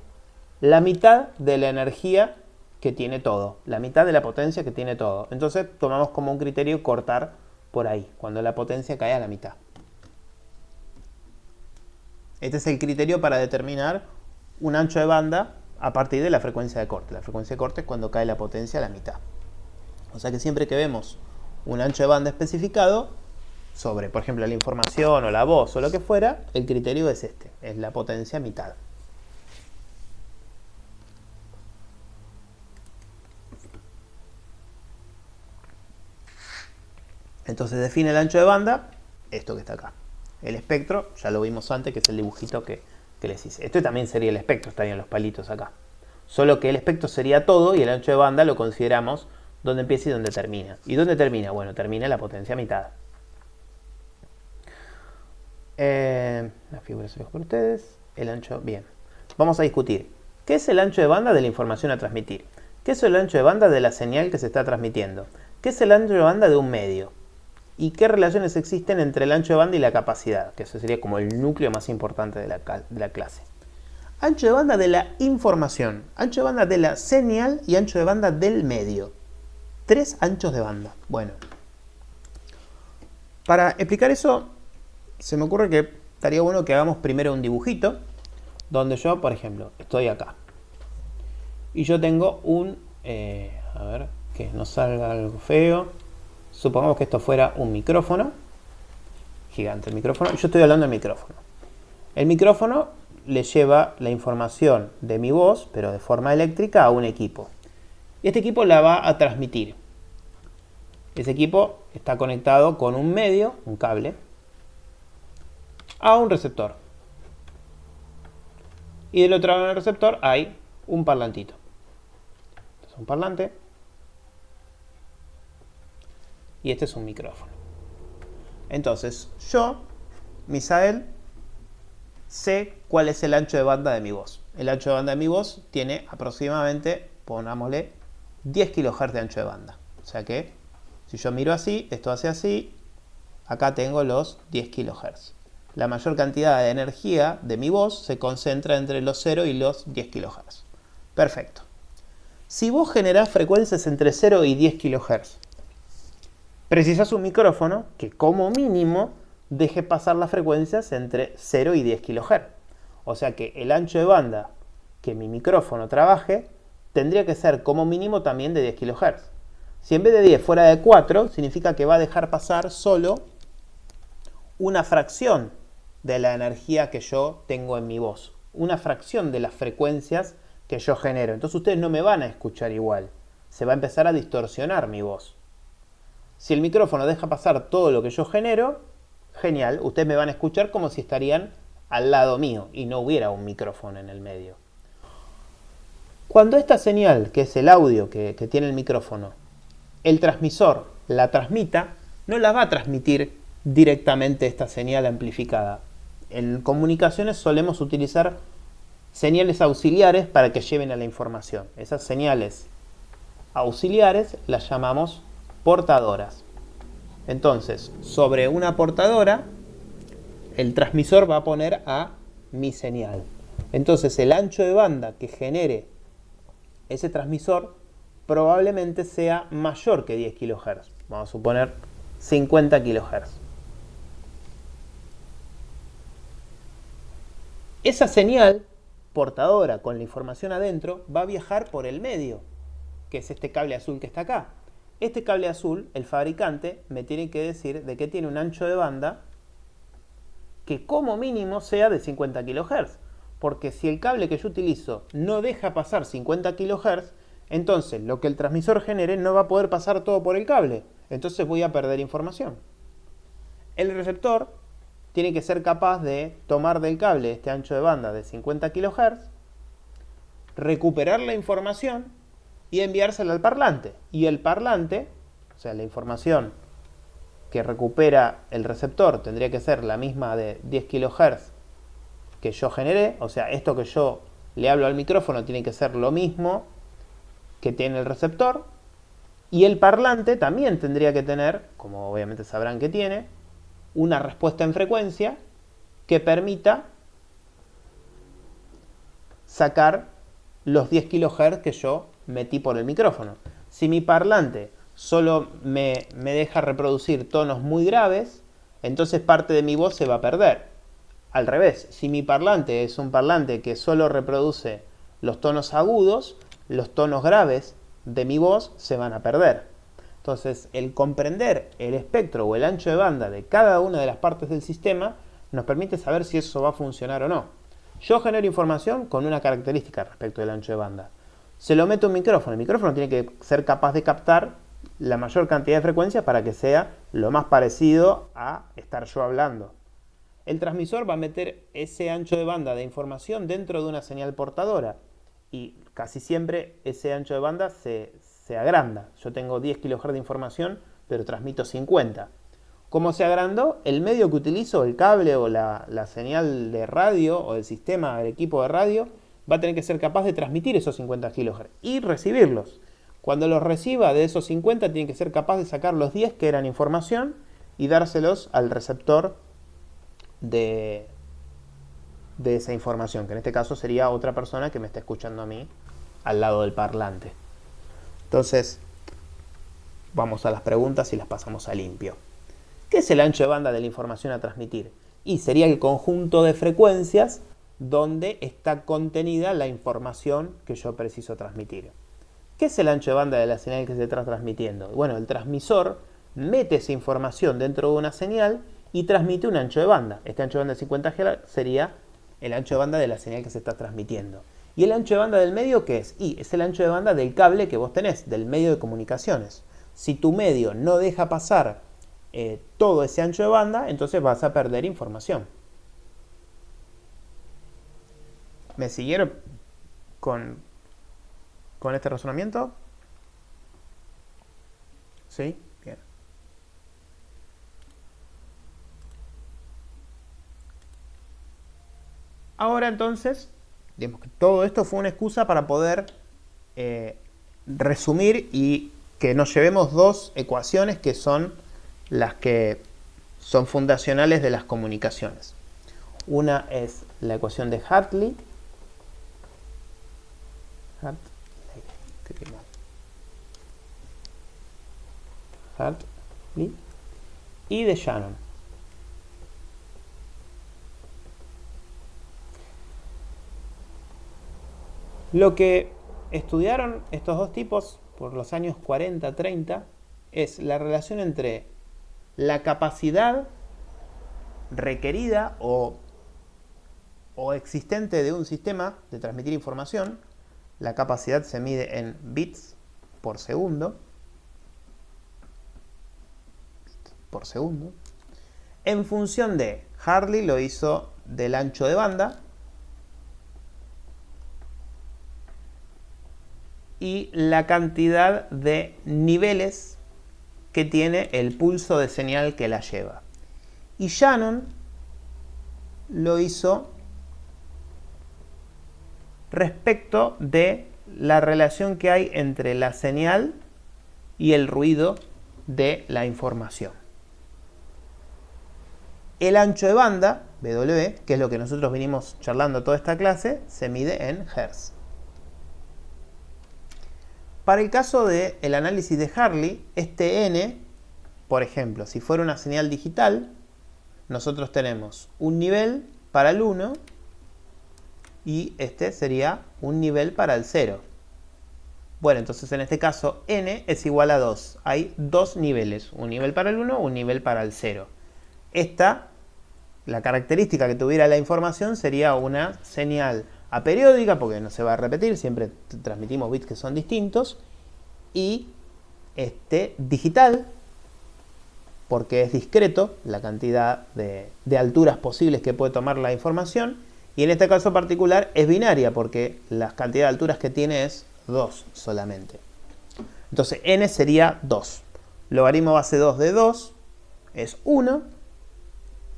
la mitad de la energía que tiene todo, la mitad de la potencia que tiene todo. Entonces tomamos como un criterio cortar por ahí, cuando la potencia cae a la mitad. Este es el criterio para determinar un ancho de banda a partir de la frecuencia de corte. La frecuencia de corte es cuando cae la potencia a la mitad. O sea que siempre que vemos un ancho de banda especificado sobre, por ejemplo, la información o la voz o lo que fuera, el criterio es este, es la potencia mitad. Entonces define el ancho de banda, esto que está acá. El espectro, ya lo vimos antes, que es el dibujito que les hice. Esto también sería el espectro, estarían los palitos acá. Solo que el espectro sería todo y el ancho de banda lo consideramos donde empieza y donde termina. ¿Y dónde termina? Bueno, termina en la potencia mitad. La figura se ve por ustedes. El ancho, bien. Vamos a discutir. ¿Qué es el ancho de banda de la información a transmitir? ¿Qué es el ancho de banda de la señal que se está transmitiendo? ¿Qué es el ancho de banda de un medio? ¿Y qué relaciones existen entre el ancho de banda y la capacidad? Que eso sería como el núcleo más importante de la clase. Ancho de banda de la información, ancho de banda de la señal y ancho de banda del medio. 3 anchos de banda. Bueno, para explicar eso, se me ocurre que estaría bueno que hagamos primero un dibujito, donde yo, por ejemplo, estoy acá. Y yo tengo un, a ver, que no salga algo feo. Supongamos que esto fuera un micrófono, gigante el micrófono, y yo estoy hablando del micrófono. El micrófono le lleva la información de mi voz, pero de forma eléctrica, a un equipo. Y este equipo la va a transmitir. Ese equipo está conectado con un medio, un cable, a un receptor. Y del otro lado del receptor hay un parlantito. Este es un parlante. Y este es un micrófono. Entonces, yo, Misael, sé cuál es el ancho de banda de mi voz. El ancho de banda de mi voz tiene aproximadamente, pongámosle, 10 kHz de ancho de banda. O sea que, si yo miro así, esto hace así, acá tengo los 10 kHz. La mayor cantidad de energía de mi voz se concentra entre los 0 y los 10 kHz. Perfecto. Si vos generás frecuencias entre 0 y 10 kHz, precisas un micrófono que como mínimo deje pasar las frecuencias entre 0 y 10 kHz. O sea que el ancho de banda que mi micrófono trabaje tendría que ser como mínimo también de 10 kHz. Si en vez de 10 fuera de 4, significa que va a dejar pasar solo una fracción de la energía que yo tengo en mi voz. Una fracción de las frecuencias que yo genero. Entonces ustedes no me van a escuchar igual. se va a empezar a distorsionar mi voz. Si el micrófono deja pasar todo lo que yo genero, genial, ustedes me van a escuchar como si estarían al lado mío y no hubiera un micrófono en el medio. Cuando esta señal, que es el audio que tiene el micrófono, el transmisor la transmita, no la va a transmitir directamente esta señal amplificada. En comunicaciones solemos utilizar señales auxiliares para que lleven a la información. Esas señales auxiliares las llamamos portadoras. Entonces, sobre una portadora, el transmisor va a poner a mi señal. Entonces, el ancho de banda que genere ese transmisor probablemente sea mayor que 10 kHz. Vamos a suponer 50 kHz. Esa señal portadora con la información adentro va a viajar por el medio, que es este cable azul que está acá. Este cable azul, el fabricante me tiene que decir de que tiene un ancho de banda que como mínimo sea de 50 kHz. Porque si el cable que yo utilizo no deja pasar 50 kHz, entonces lo que el transmisor genere no va a poder pasar todo por el cable. Entonces voy a perder información. El receptor tiene que ser capaz de tomar del cable este ancho de banda de 50 kHz, recuperar la información y enviársela al parlante. Y el parlante, o sea, la información que recupera el receptor tendría que ser la misma de 10 kHz que yo generé, o sea, esto que yo le hablo al micrófono tiene que ser lo mismo que tiene el receptor, y el parlante también tendría que tener, como obviamente sabrán que tiene, una respuesta en frecuencia que permita sacar los 10 kHz que yo metí por el micrófono. Si mi parlante solo me deja reproducir tonos muy graves, entonces parte de mi voz se va a perder. Al revés, si mi parlante es un parlante que solo reproduce los tonos agudos, los tonos graves de mi voz se van a perder. Entonces, el comprender el espectro o el ancho de banda de cada una de las partes del sistema nos permite saber si eso va a funcionar o no. Yo genero información con una característica respecto del ancho de banda. Se lo meto a un micrófono. El micrófono tiene que ser capaz de captar la mayor cantidad de frecuencia para que sea lo más parecido a estar yo hablando. El transmisor va a meter ese ancho de banda de información dentro de una señal portadora y casi siempre ese ancho de banda se agranda. Yo tengo 10 kHz de información, pero transmito 50. ¿Cómo se agrandó? El medio que utilizo, el cable o la señal de radio o el sistema, el equipo de radio, va a tener que ser capaz de transmitir esos 50 kHz y recibirlos. Cuando los reciba de esos 50, tiene que ser capaz de sacar los 10 que eran información y dárselos al receptor de esa información, que en este caso sería otra persona que me está escuchando a mí al lado del parlante. Entonces, vamos a las preguntas y las pasamos a limpio. ¿Qué es el ancho de banda de la información a transmitir? Y sería el conjunto de frecuencias donde está contenida la información que yo preciso transmitir. ¿Qué es el ancho de banda de la señal que se está transmitiendo? Bueno, el transmisor mete esa información dentro de una señal y transmite un ancho de banda. Este ancho de banda de 50 Hz sería el ancho de banda de la señal que se está transmitiendo. ¿Y el ancho de banda del medio qué es? Y es el ancho de banda del cable que vos tenés, del medio de comunicaciones. Si tu medio no deja pasar todo ese ancho de banda, entonces vas a perder información. ¿Me siguieron con este razonamiento? ¿Sí? Bien. Ahora entonces, digamos que todo esto fue una excusa para poder resumir y que nos llevemos dos ecuaciones que son las que son fundacionales de las comunicaciones. Una es la ecuación de Hartley y de Shannon. Lo que estudiaron estos dos tipos por los años 40-30 es la relación entre la capacidad requerida o existente de un sistema de transmitir información. La capacidad se mide en bits por segundo. En función de Hartley lo hizo del ancho de banda y la cantidad de niveles que tiene el pulso de señal que la lleva. Y Shannon lo hizo respecto de la relación que hay entre la señal y el ruido de la información. El ancho de banda, W, que es lo que nosotros vinimos charlando toda esta clase, se mide en Hz. Para el caso del análisis de Hartley, este N, por ejemplo, si fuera una señal digital, nosotros tenemos un nivel para el 1 y este sería un nivel para el 0. Bueno, entonces en este caso N es igual a 2. Hay dos niveles, un nivel para el 1, un nivel para el 0. La característica que tuviera la información sería una señal aperiódica, porque no se va a repetir, siempre transmitimos bits que son distintos, y digital, porque es discreto la cantidad de alturas posibles que puede tomar la información, y en este caso particular es binaria, porque la cantidad de alturas que tiene es 2 solamente. Entonces n sería 2. Logaritmo base 2 de 2 es 1.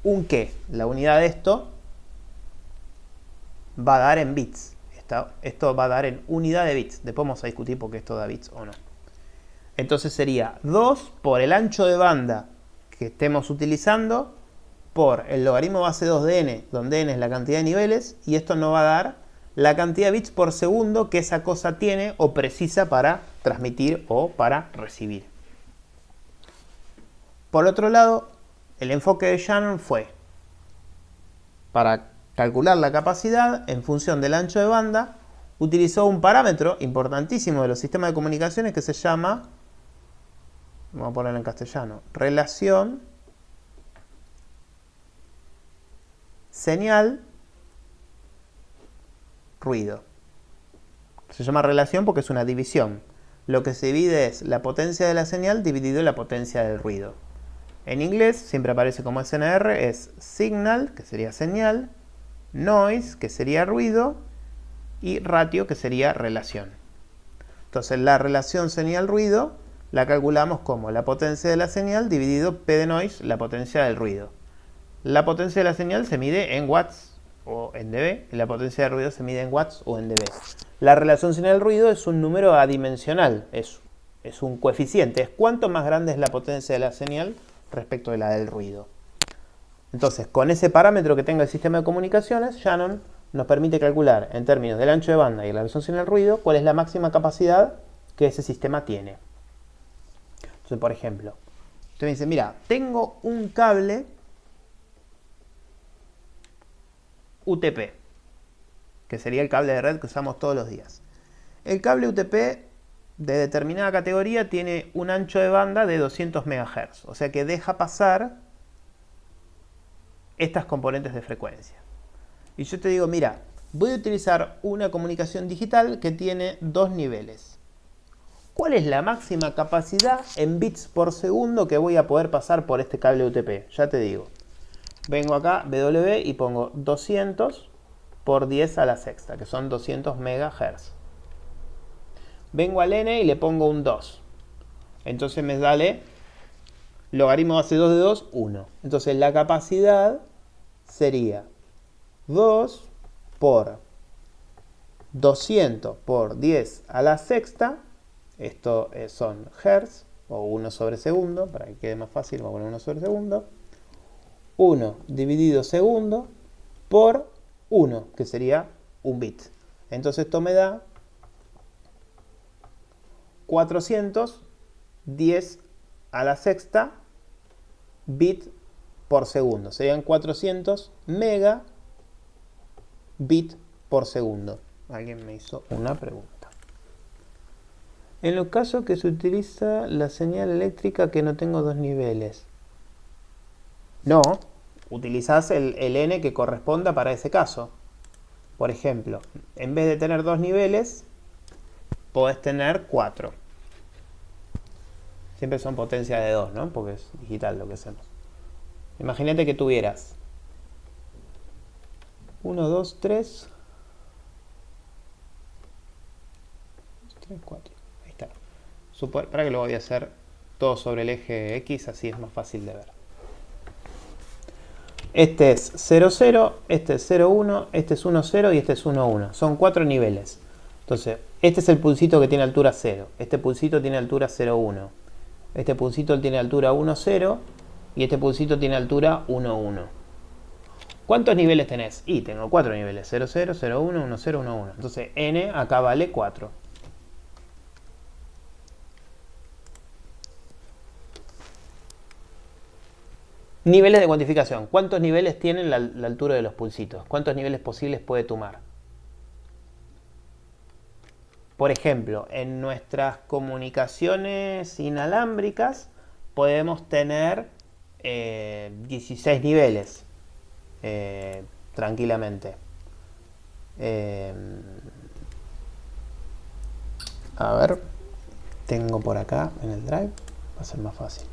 ¿Un qué? La unidad de esto va a dar en bits. Esto va a dar en unidad de bits. Después vamos a discutir por qué esto da bits o no. Entonces sería 2 por el ancho de banda que estemos utilizando por el logaritmo base 2 de n, donde n es la cantidad de niveles, y esto nos va a dar la cantidad de bits por segundo que esa cosa tiene o precisa para transmitir o para recibir. Por otro lado, el enfoque de Shannon fue para calcular la capacidad en función del ancho de banda, utilizó un parámetro importantísimo de los sistemas de comunicaciones que se llama, vamos a ponerlo en castellano, relación señal ruido. Se llama relación porque es una división. Lo que se divide es la potencia de la señal dividido la potencia del ruido. En inglés siempre aparece como SNR, es signal, que sería señal, noise, que sería ruido, y ratio, que sería relación. Entonces la relación señal-ruido la calculamos como la potencia de la señal dividido P de noise, la potencia del ruido. La potencia de la señal se mide en watts o en dB, y la potencia del ruido se mide en watts o en dB. La relación señal-ruido es un número adimensional, es un coeficiente, es cuánto más grande es la potencia de la señal respecto de la del ruido. Entonces, con ese parámetro que tenga el sistema de comunicaciones, Shannon nos permite calcular en términos del ancho de banda y la relación señal-ruido cuál es la máxima capacidad que ese sistema tiene. Entonces, por ejemplo, usted me dice, mira, tengo un cable UTP, que sería el cable de red que usamos todos los días. El cable UTP de determinada categoría tiene un ancho de banda de 200 MHz, o sea que deja pasar estas componentes de frecuencia. Y yo te digo, mira, voy a utilizar una comunicación digital que tiene dos niveles. ¿Cuál es la máxima capacidad en bits por segundo que voy a poder pasar por este cable UTP? Ya te digo. Vengo acá, W, y pongo 200 por 10 a la sexta, que son 200 MHz. Vengo al n y le pongo un 2. Entonces me sale logaritmo base 2 de 2, 1. Entonces la capacidad sería 2 por 200 por 10 a la sexta. Esto son hertz, o 1 sobre segundo, para que quede más fácil, vamos a poner 1 sobre segundo. 1 dividido segundo por 1, que sería un bit. Entonces esto me da 410 a la sexta bit por segundo. Serían 400 megabit por segundo. Alguien me hizo una pregunta. En los casos que se utiliza la señal eléctrica que no tengo dos niveles. No, utilizás el n que corresponda para ese caso. Por ejemplo, en vez de tener dos niveles, podés tener 4. Siempre son potencia de 2, ¿no? Porque es digital lo que hacemos. Imagínate que tuvieras 1, 2, 3, 3, 4. Ahí está. Para que lo voy a hacer todo sobre el eje X, así es más fácil de ver. Este es 0, 0, este es 0, 1, este es 1, 0 y este es 1, 1. Son 4 niveles. Entonces, este es el pulsito que tiene altura 0. Este pulsito tiene altura 0, 1. Este pulsito tiene altura 1, 0. Y este pulsito tiene altura 1, 1. ¿Cuántos niveles tenés? Y tengo 4 niveles. 0, 0, 0, 1, 1, 0, 1, 1. Entonces, n acá vale 4. Niveles de cuantificación. ¿Cuántos niveles tiene la altura de los pulsitos? ¿Cuántos niveles posibles puede tomar? Por ejemplo, en nuestras comunicaciones inalámbricas podemos tener 16 niveles tranquilamente. A ver, tengo por acá en el drive, va a ser más fácil.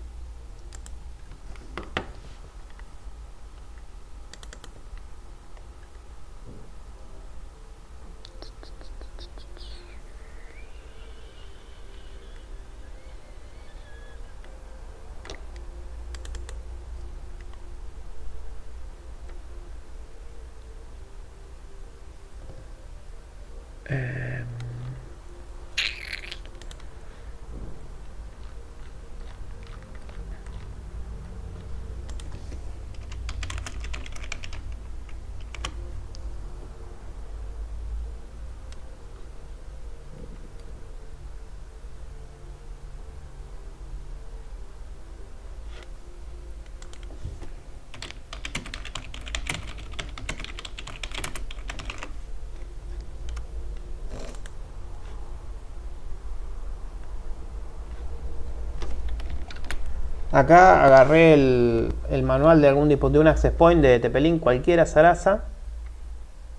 Acá agarré el manual de algún dispositivo, un access point de TP-Link, cualquiera Sarasa,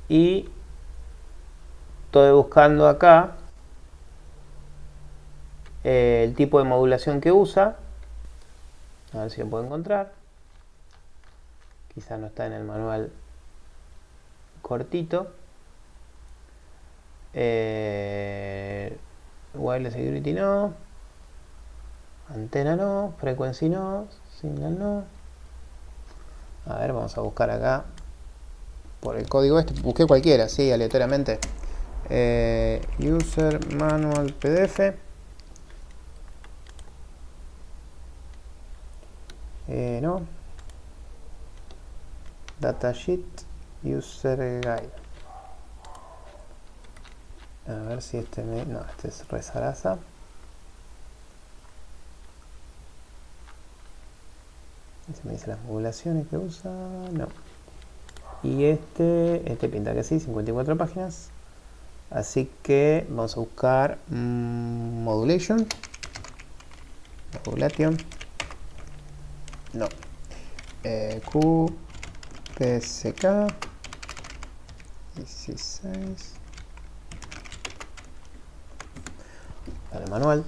y estoy buscando acá el tipo de modulación que usa. A ver si lo puedo encontrar. Quizá no está en el manual cortito. Wireless Security no. Antena no. Frequency no. Signal no. A ver, vamos a buscar acá por el código este. Busqué cualquiera, sí, aleatoriamente. User Manual PDF. No. Datasheet User Guide. A ver si este no, este es Resarasa. Este me dice las modulaciones que usa. No. Y este pinta que sí, 54 páginas. Así que vamos a buscar Modulation. No. QPSK 16. Para el manual.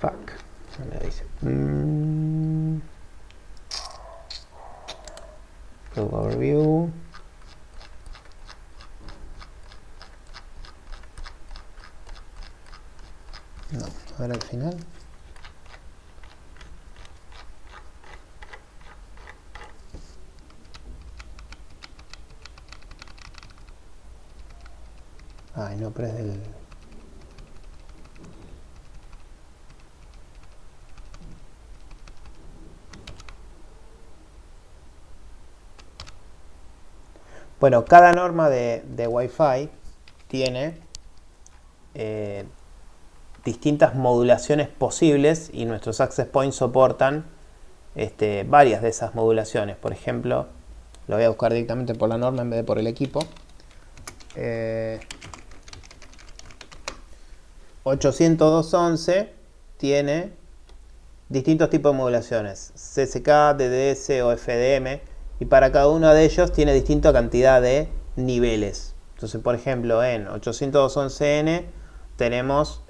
Fuck. ¿Dónde dice? Overview. No, a ver al final. Ay, no, pero es del... Bueno, cada norma de Wi-Fi tiene distintas modulaciones posibles y nuestros access points soportan varias de esas modulaciones. Por ejemplo, lo voy a buscar directamente por la norma en vez de por el equipo. 802.11 tiene distintos tipos de modulaciones, CSK, DDS o FDM, y para cada uno de ellos tiene distinta cantidad de niveles. Entonces, por ejemplo, en 811N tenemos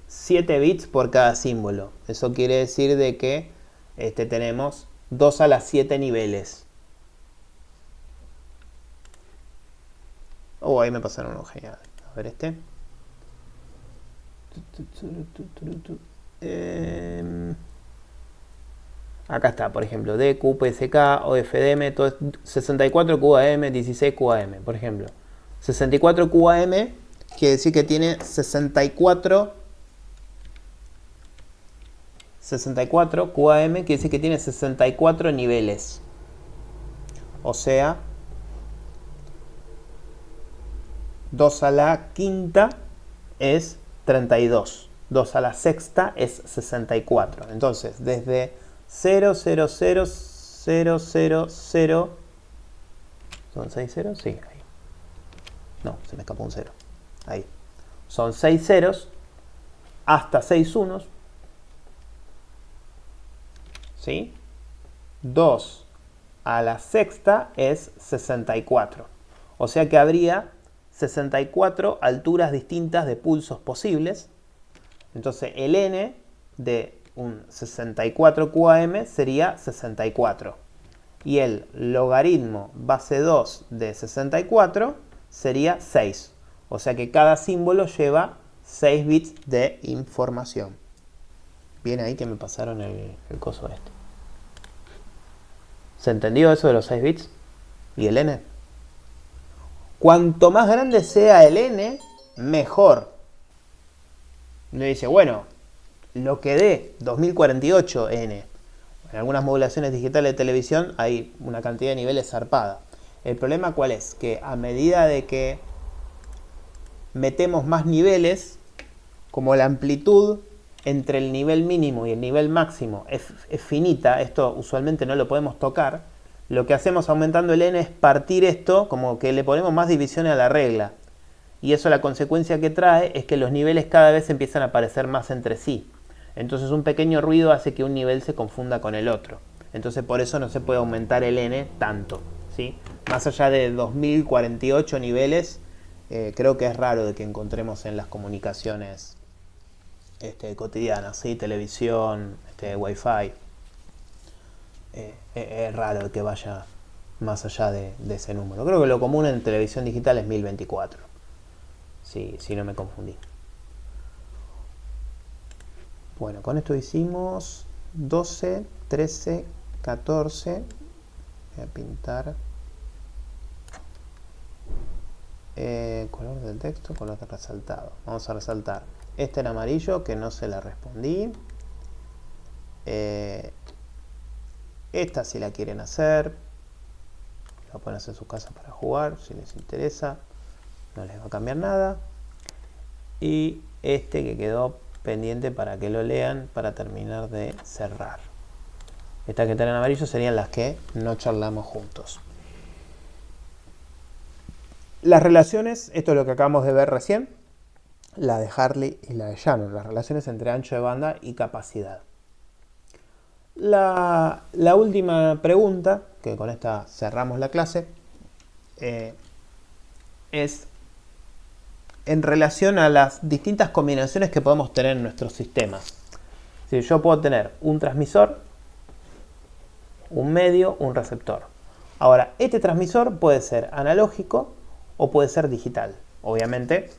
7 bits por cada símbolo. Eso quiere decir de que tenemos 2 a la 7 niveles. Oh, ahí me pasaron uno genial. A ver acá está, por ejemplo, DQ, PSK, OFDM, todo es 64 QAM, 16 QAM, por ejemplo. 64 QAM quiere decir que tiene 64 QAM quiere decir que tiene 64 niveles. O sea, 2 a la quinta es 32. 2 a la sexta es 64. Entonces, desde 0, 0, 0, 0, 0, 0. ¿Son 6 ceros? Sí, ahí. No, se me escapó un 0. Ahí. Son 6 ceros hasta 6 unos. ¿Sí? 2 a la sexta es 64. O sea que habría 64 alturas distintas de pulsos posibles. Entonces el n de un 64 QAM sería 64. Y el logaritmo base 2 de 64 sería 6. O sea que cada símbolo lleva 6 bits de información. Bien ahí que me pasaron el coso este. ¿Se entendió eso de los 6 bits? ¿Y el n? Cuanto más grande sea el n, mejor. Le dice, bueno, lo que dé 2048N. En algunas modulaciones digitales de televisión hay una cantidad de niveles zarpada. El problema ¿cuál es? Que a medida de que metemos más niveles, como la amplitud entre el nivel mínimo y el nivel máximo es finita, esto usualmente no lo podemos tocar, lo que hacemos aumentando el n es partir esto, como que le ponemos más divisiones a la regla. Y eso la consecuencia que trae es que los niveles cada vez empiezan a parecer más entre sí. Entonces un pequeño ruido hace que un nivel se confunda con el otro. Entonces por eso no se puede aumentar el n tanto, ¿sí? Más allá de 2048 niveles, creo que es raro de que encontremos en las comunicaciones cotidianas, ¿sí? Televisión, Wi-Fi. Es raro que vaya más allá de ese número. Creo que lo común en televisión digital es 1024. Si no me confundí. Bueno, con esto hicimos 12, 13, 14. Voy a pintar color del texto, color de resaltado. Vamos a resaltar este en amarillo que no se la respondí. Esta si la quieren hacer, la pueden hacer en su casa para jugar, si les interesa, no les va a cambiar nada. Y este que quedó pendiente para que lo lean para terminar de cerrar. Estas que están en amarillo serían las que no charlamos juntos. Las relaciones, esto es lo que acabamos de ver recién, la de Hartley y la de Shannon, las relaciones entre ancho de banda y capacidad. La última pregunta, que con esta cerramos la clase, es en relación a las distintas combinaciones que podemos tener en nuestros sistemas. Si yo puedo tener un transmisor, un medio, un receptor. Ahora, este transmisor puede ser analógico o puede ser digital. Obviamente,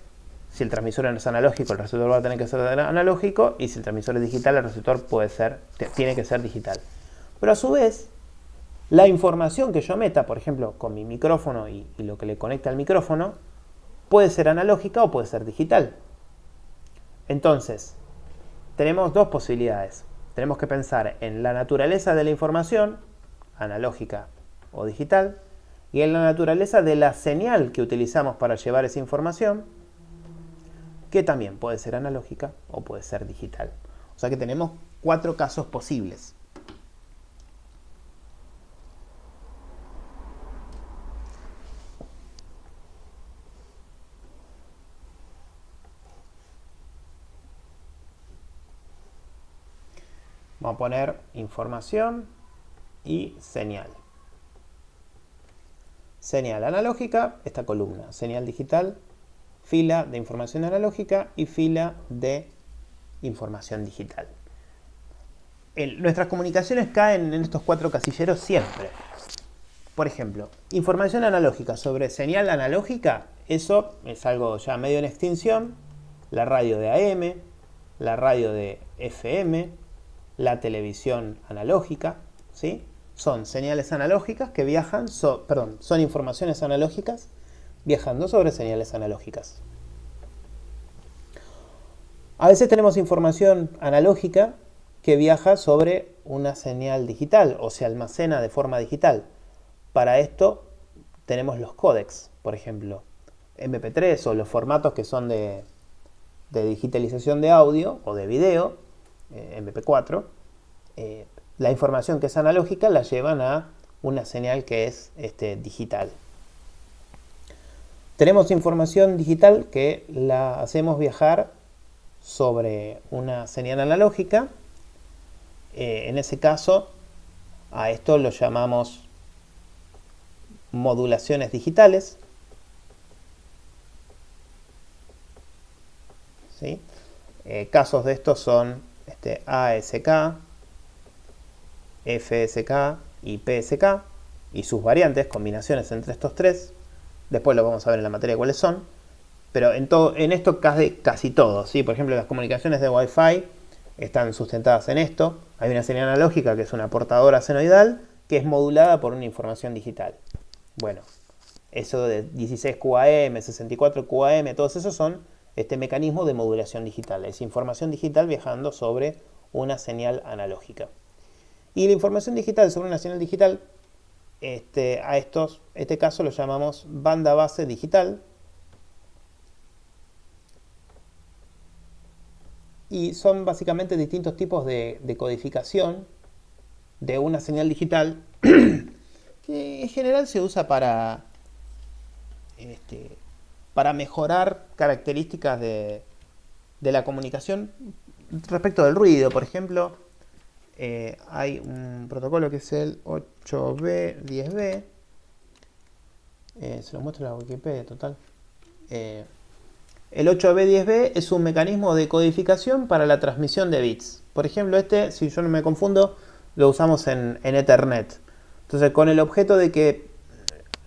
si el transmisor es analógico, el receptor va a tener que ser analógico, y si el transmisor es digital, el receptor tiene que ser digital. Pero a su vez, la información que yo meta, por ejemplo, con mi micrófono y lo que le conecta al micrófono, puede ser analógica o puede ser digital. Entonces, tenemos dos posibilidades. Tenemos que pensar en la naturaleza de la información, analógica o digital, y en la naturaleza de la señal que utilizamos para llevar esa información, que también puede ser analógica o puede ser digital. O sea que tenemos 4 casos posibles. Vamos a poner información y señal. señal analógica, esta columna, señal digital, fila de información analógica y fila de información digital. Nuestras comunicaciones caen en estos 4 casilleros siempre. Por ejemplo, información analógica sobre señal analógica, eso es algo ya medio en extinción. La radio de AM, la radio de FM, la televisión analógica, ¿sí? Son señales analógicas que viajan, son informaciones analógicas viajando sobre señales analógicas. A veces tenemos información analógica que viaja sobre una señal digital o se almacena de forma digital. Para esto tenemos los códecs, por ejemplo, MP3 o los formatos que son de digitalización de audio o de video, MP4. La información que es analógica la llevan a una señal que es digital. Tenemos información digital que la hacemos viajar sobre una señal analógica. En ese caso, a esto lo llamamos modulaciones digitales. ¿Sí? Casos de estos son ASK, FSK y PSK y sus variantes, combinaciones entre estos tres. Después lo vamos a ver en la materia cuáles son. Pero en esto casi todo, ¿sí? Por ejemplo, las comunicaciones de Wi-Fi están sustentadas en esto. Hay una señal analógica que es una portadora senoidal que es modulada por una información digital. Bueno, eso de 16 QAM, 64 QAM, todos esos son mecanismo de modulación digital. Es información digital viajando sobre una señal analógica. Y la información digital sobre una señal digital, este caso lo llamamos banda base digital. Y son básicamente distintos tipos de codificación de una señal digital que en general se usa para mejorar características de la comunicación respecto del ruido. Por ejemplo, hay un protocolo que es el 8B10B. Se lo muestro en la Wikipedia, total. El 8B10B es un mecanismo de codificación para la transmisión de bits. Por ejemplo, si yo no me confundo, lo usamos en Ethernet. Entonces, con el objeto de que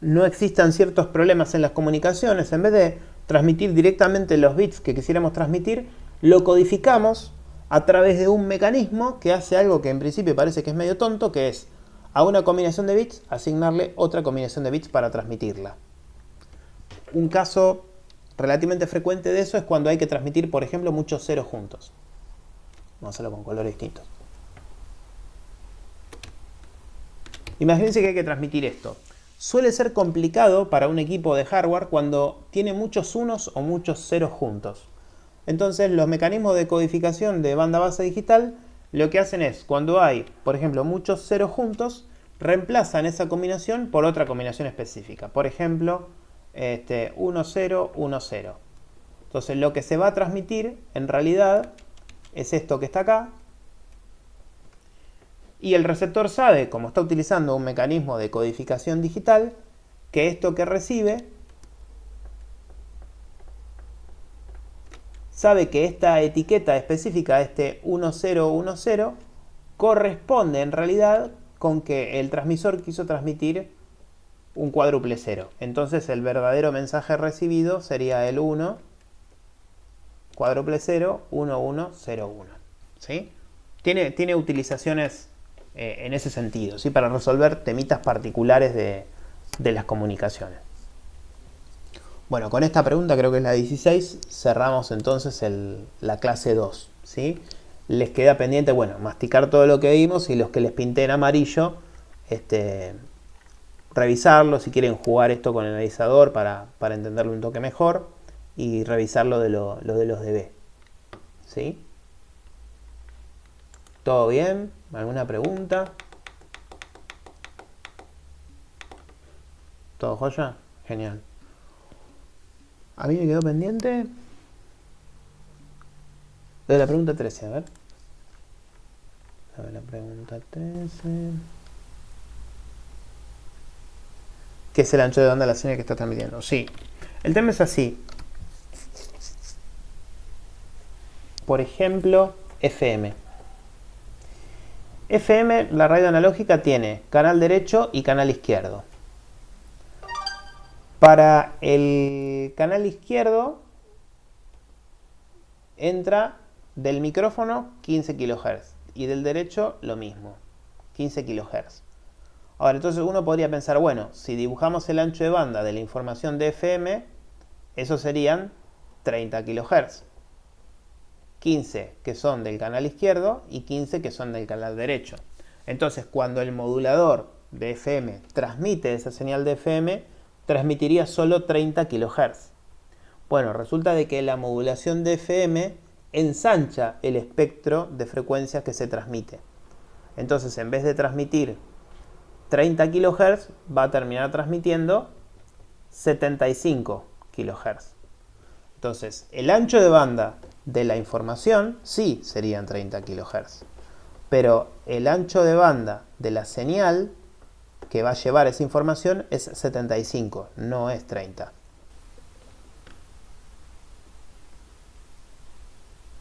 no existan ciertos problemas en las comunicaciones, en vez de transmitir directamente los bits que quisiéramos transmitir, lo codificamos a través de un mecanismo que hace algo que en principio parece que es medio tonto, que es a una combinación de bits asignarle otra combinación de bits para transmitirla. Un caso relativamente frecuente de eso es cuando hay que transmitir, por ejemplo, muchos ceros juntos. Vamos a hacerlo con colores distintos. Imagínense que hay que transmitir esto. Suele ser complicado para un equipo de hardware cuando tiene muchos unos o muchos ceros juntos. Entonces, los mecanismos de codificación de banda base digital lo que hacen es, cuando hay, por ejemplo, muchos ceros juntos, reemplazan esa combinación por otra combinación específica. Por ejemplo, 1, 0, 1, 0. Entonces lo que se va a transmitir en realidad es esto que está acá. Y el receptor sabe, como está utilizando un mecanismo de codificación digital, que esto que recibe, sabe que esta etiqueta específica, 1010, corresponde en realidad con que el transmisor quiso transmitir un cuádruple cero. Entonces el verdadero mensaje recibido sería el 1, cuádruple 0, 1101. ¿Sí? Tiene utilizaciones en ese sentido, ¿sí? Para resolver temitas particulares de las comunicaciones. Bueno, con esta pregunta, creo que es la 16, cerramos entonces la clase 2. ¿Sí? Les queda pendiente, bueno, masticar todo lo que vimos y los que les pinté en amarillo, revisarlo, si quieren jugar esto con el analizador para entenderlo un toque mejor, y revisar lo de los dB. ¿Sí? ¿Todo bien? ¿Alguna pregunta? ¿Todo joya? Genial. A mí me quedó pendiente lo de la pregunta 13, a ver. La pregunta 13. que es el ancho de banda de la señal que está transmitiendo. Sí. El tema es así. Por ejemplo, FM. FM, la radio analógica, tiene canal derecho y canal izquierdo. Para el canal izquierdo entra del micrófono 15 kHz y del derecho lo mismo, 15 kHz. Ahora, entonces uno podría pensar, bueno, si dibujamos el ancho de banda de la información de FM, esos serían 30 kHz. 15 que son del canal izquierdo y 15 que son del canal derecho. Entonces, cuando el modulador de FM transmite esa señal de FM, transmitiría solo 30 kHz. Bueno, resulta de que la modulación de FM ensancha el espectro de frecuencias que se transmite. Entonces, en vez de transmitir 30 kHz, va a terminar transmitiendo 75 kHz. Entonces, el ancho de banda de la información sí serían 30 kHz. Pero el ancho de banda de la señal que va a llevar esa información es 75, no es 30.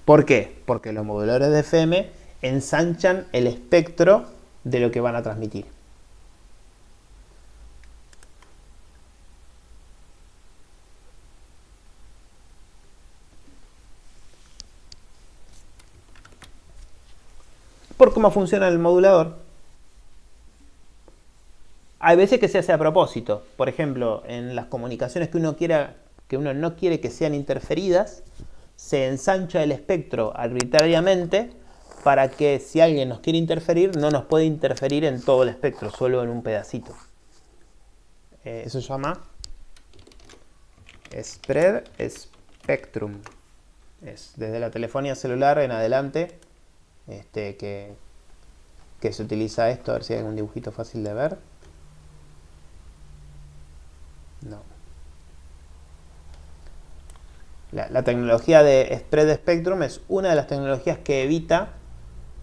¿Por qué? Porque los moduladores de FM ensanchan el espectro de lo que van a transmitir. Por cómo funciona el modulador. Hay veces que se hace a propósito. Por ejemplo, en las comunicaciones que uno no quiere que sean interferidas, se ensancha el espectro arbitrariamente para que si alguien nos quiere interferir, no nos puede interferir en todo el espectro, solo en un pedacito. Eso se llama spread spectrum. Es desde la telefonía celular en adelante que se utiliza esto. A ver si hay algún dibujito fácil de ver. No. La tecnología de spread spectrum es una de las tecnologías que evita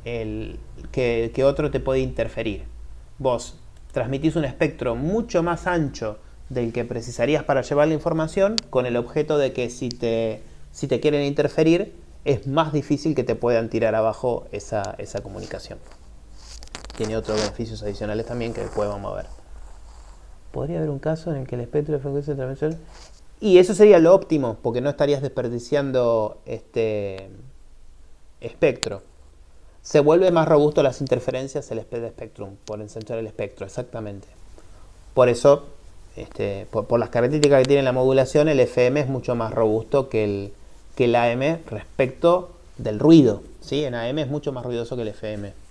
que otro te puede interferir. Vos transmitís un espectro mucho más ancho del que precisarías para llevar la información, con el objeto de que si te quieren interferir, es más difícil que te puedan tirar abajo esa comunicación. Tiene otros beneficios adicionales también que después vamos a ver. ¿Podría haber un caso en el que el espectro de frecuencia de transmisión? Y eso sería lo óptimo, porque no estarías desperdiciando espectro. Se vuelve más robusto las interferencias el spread spectrum, por ensanchar el espectro, exactamente. Por eso, por las características que tiene la modulación, el FM es mucho más robusto que el AM respecto del ruido. ¿Sí? En AM es mucho más ruidoso que el FM.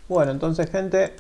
Bueno, entonces, gente,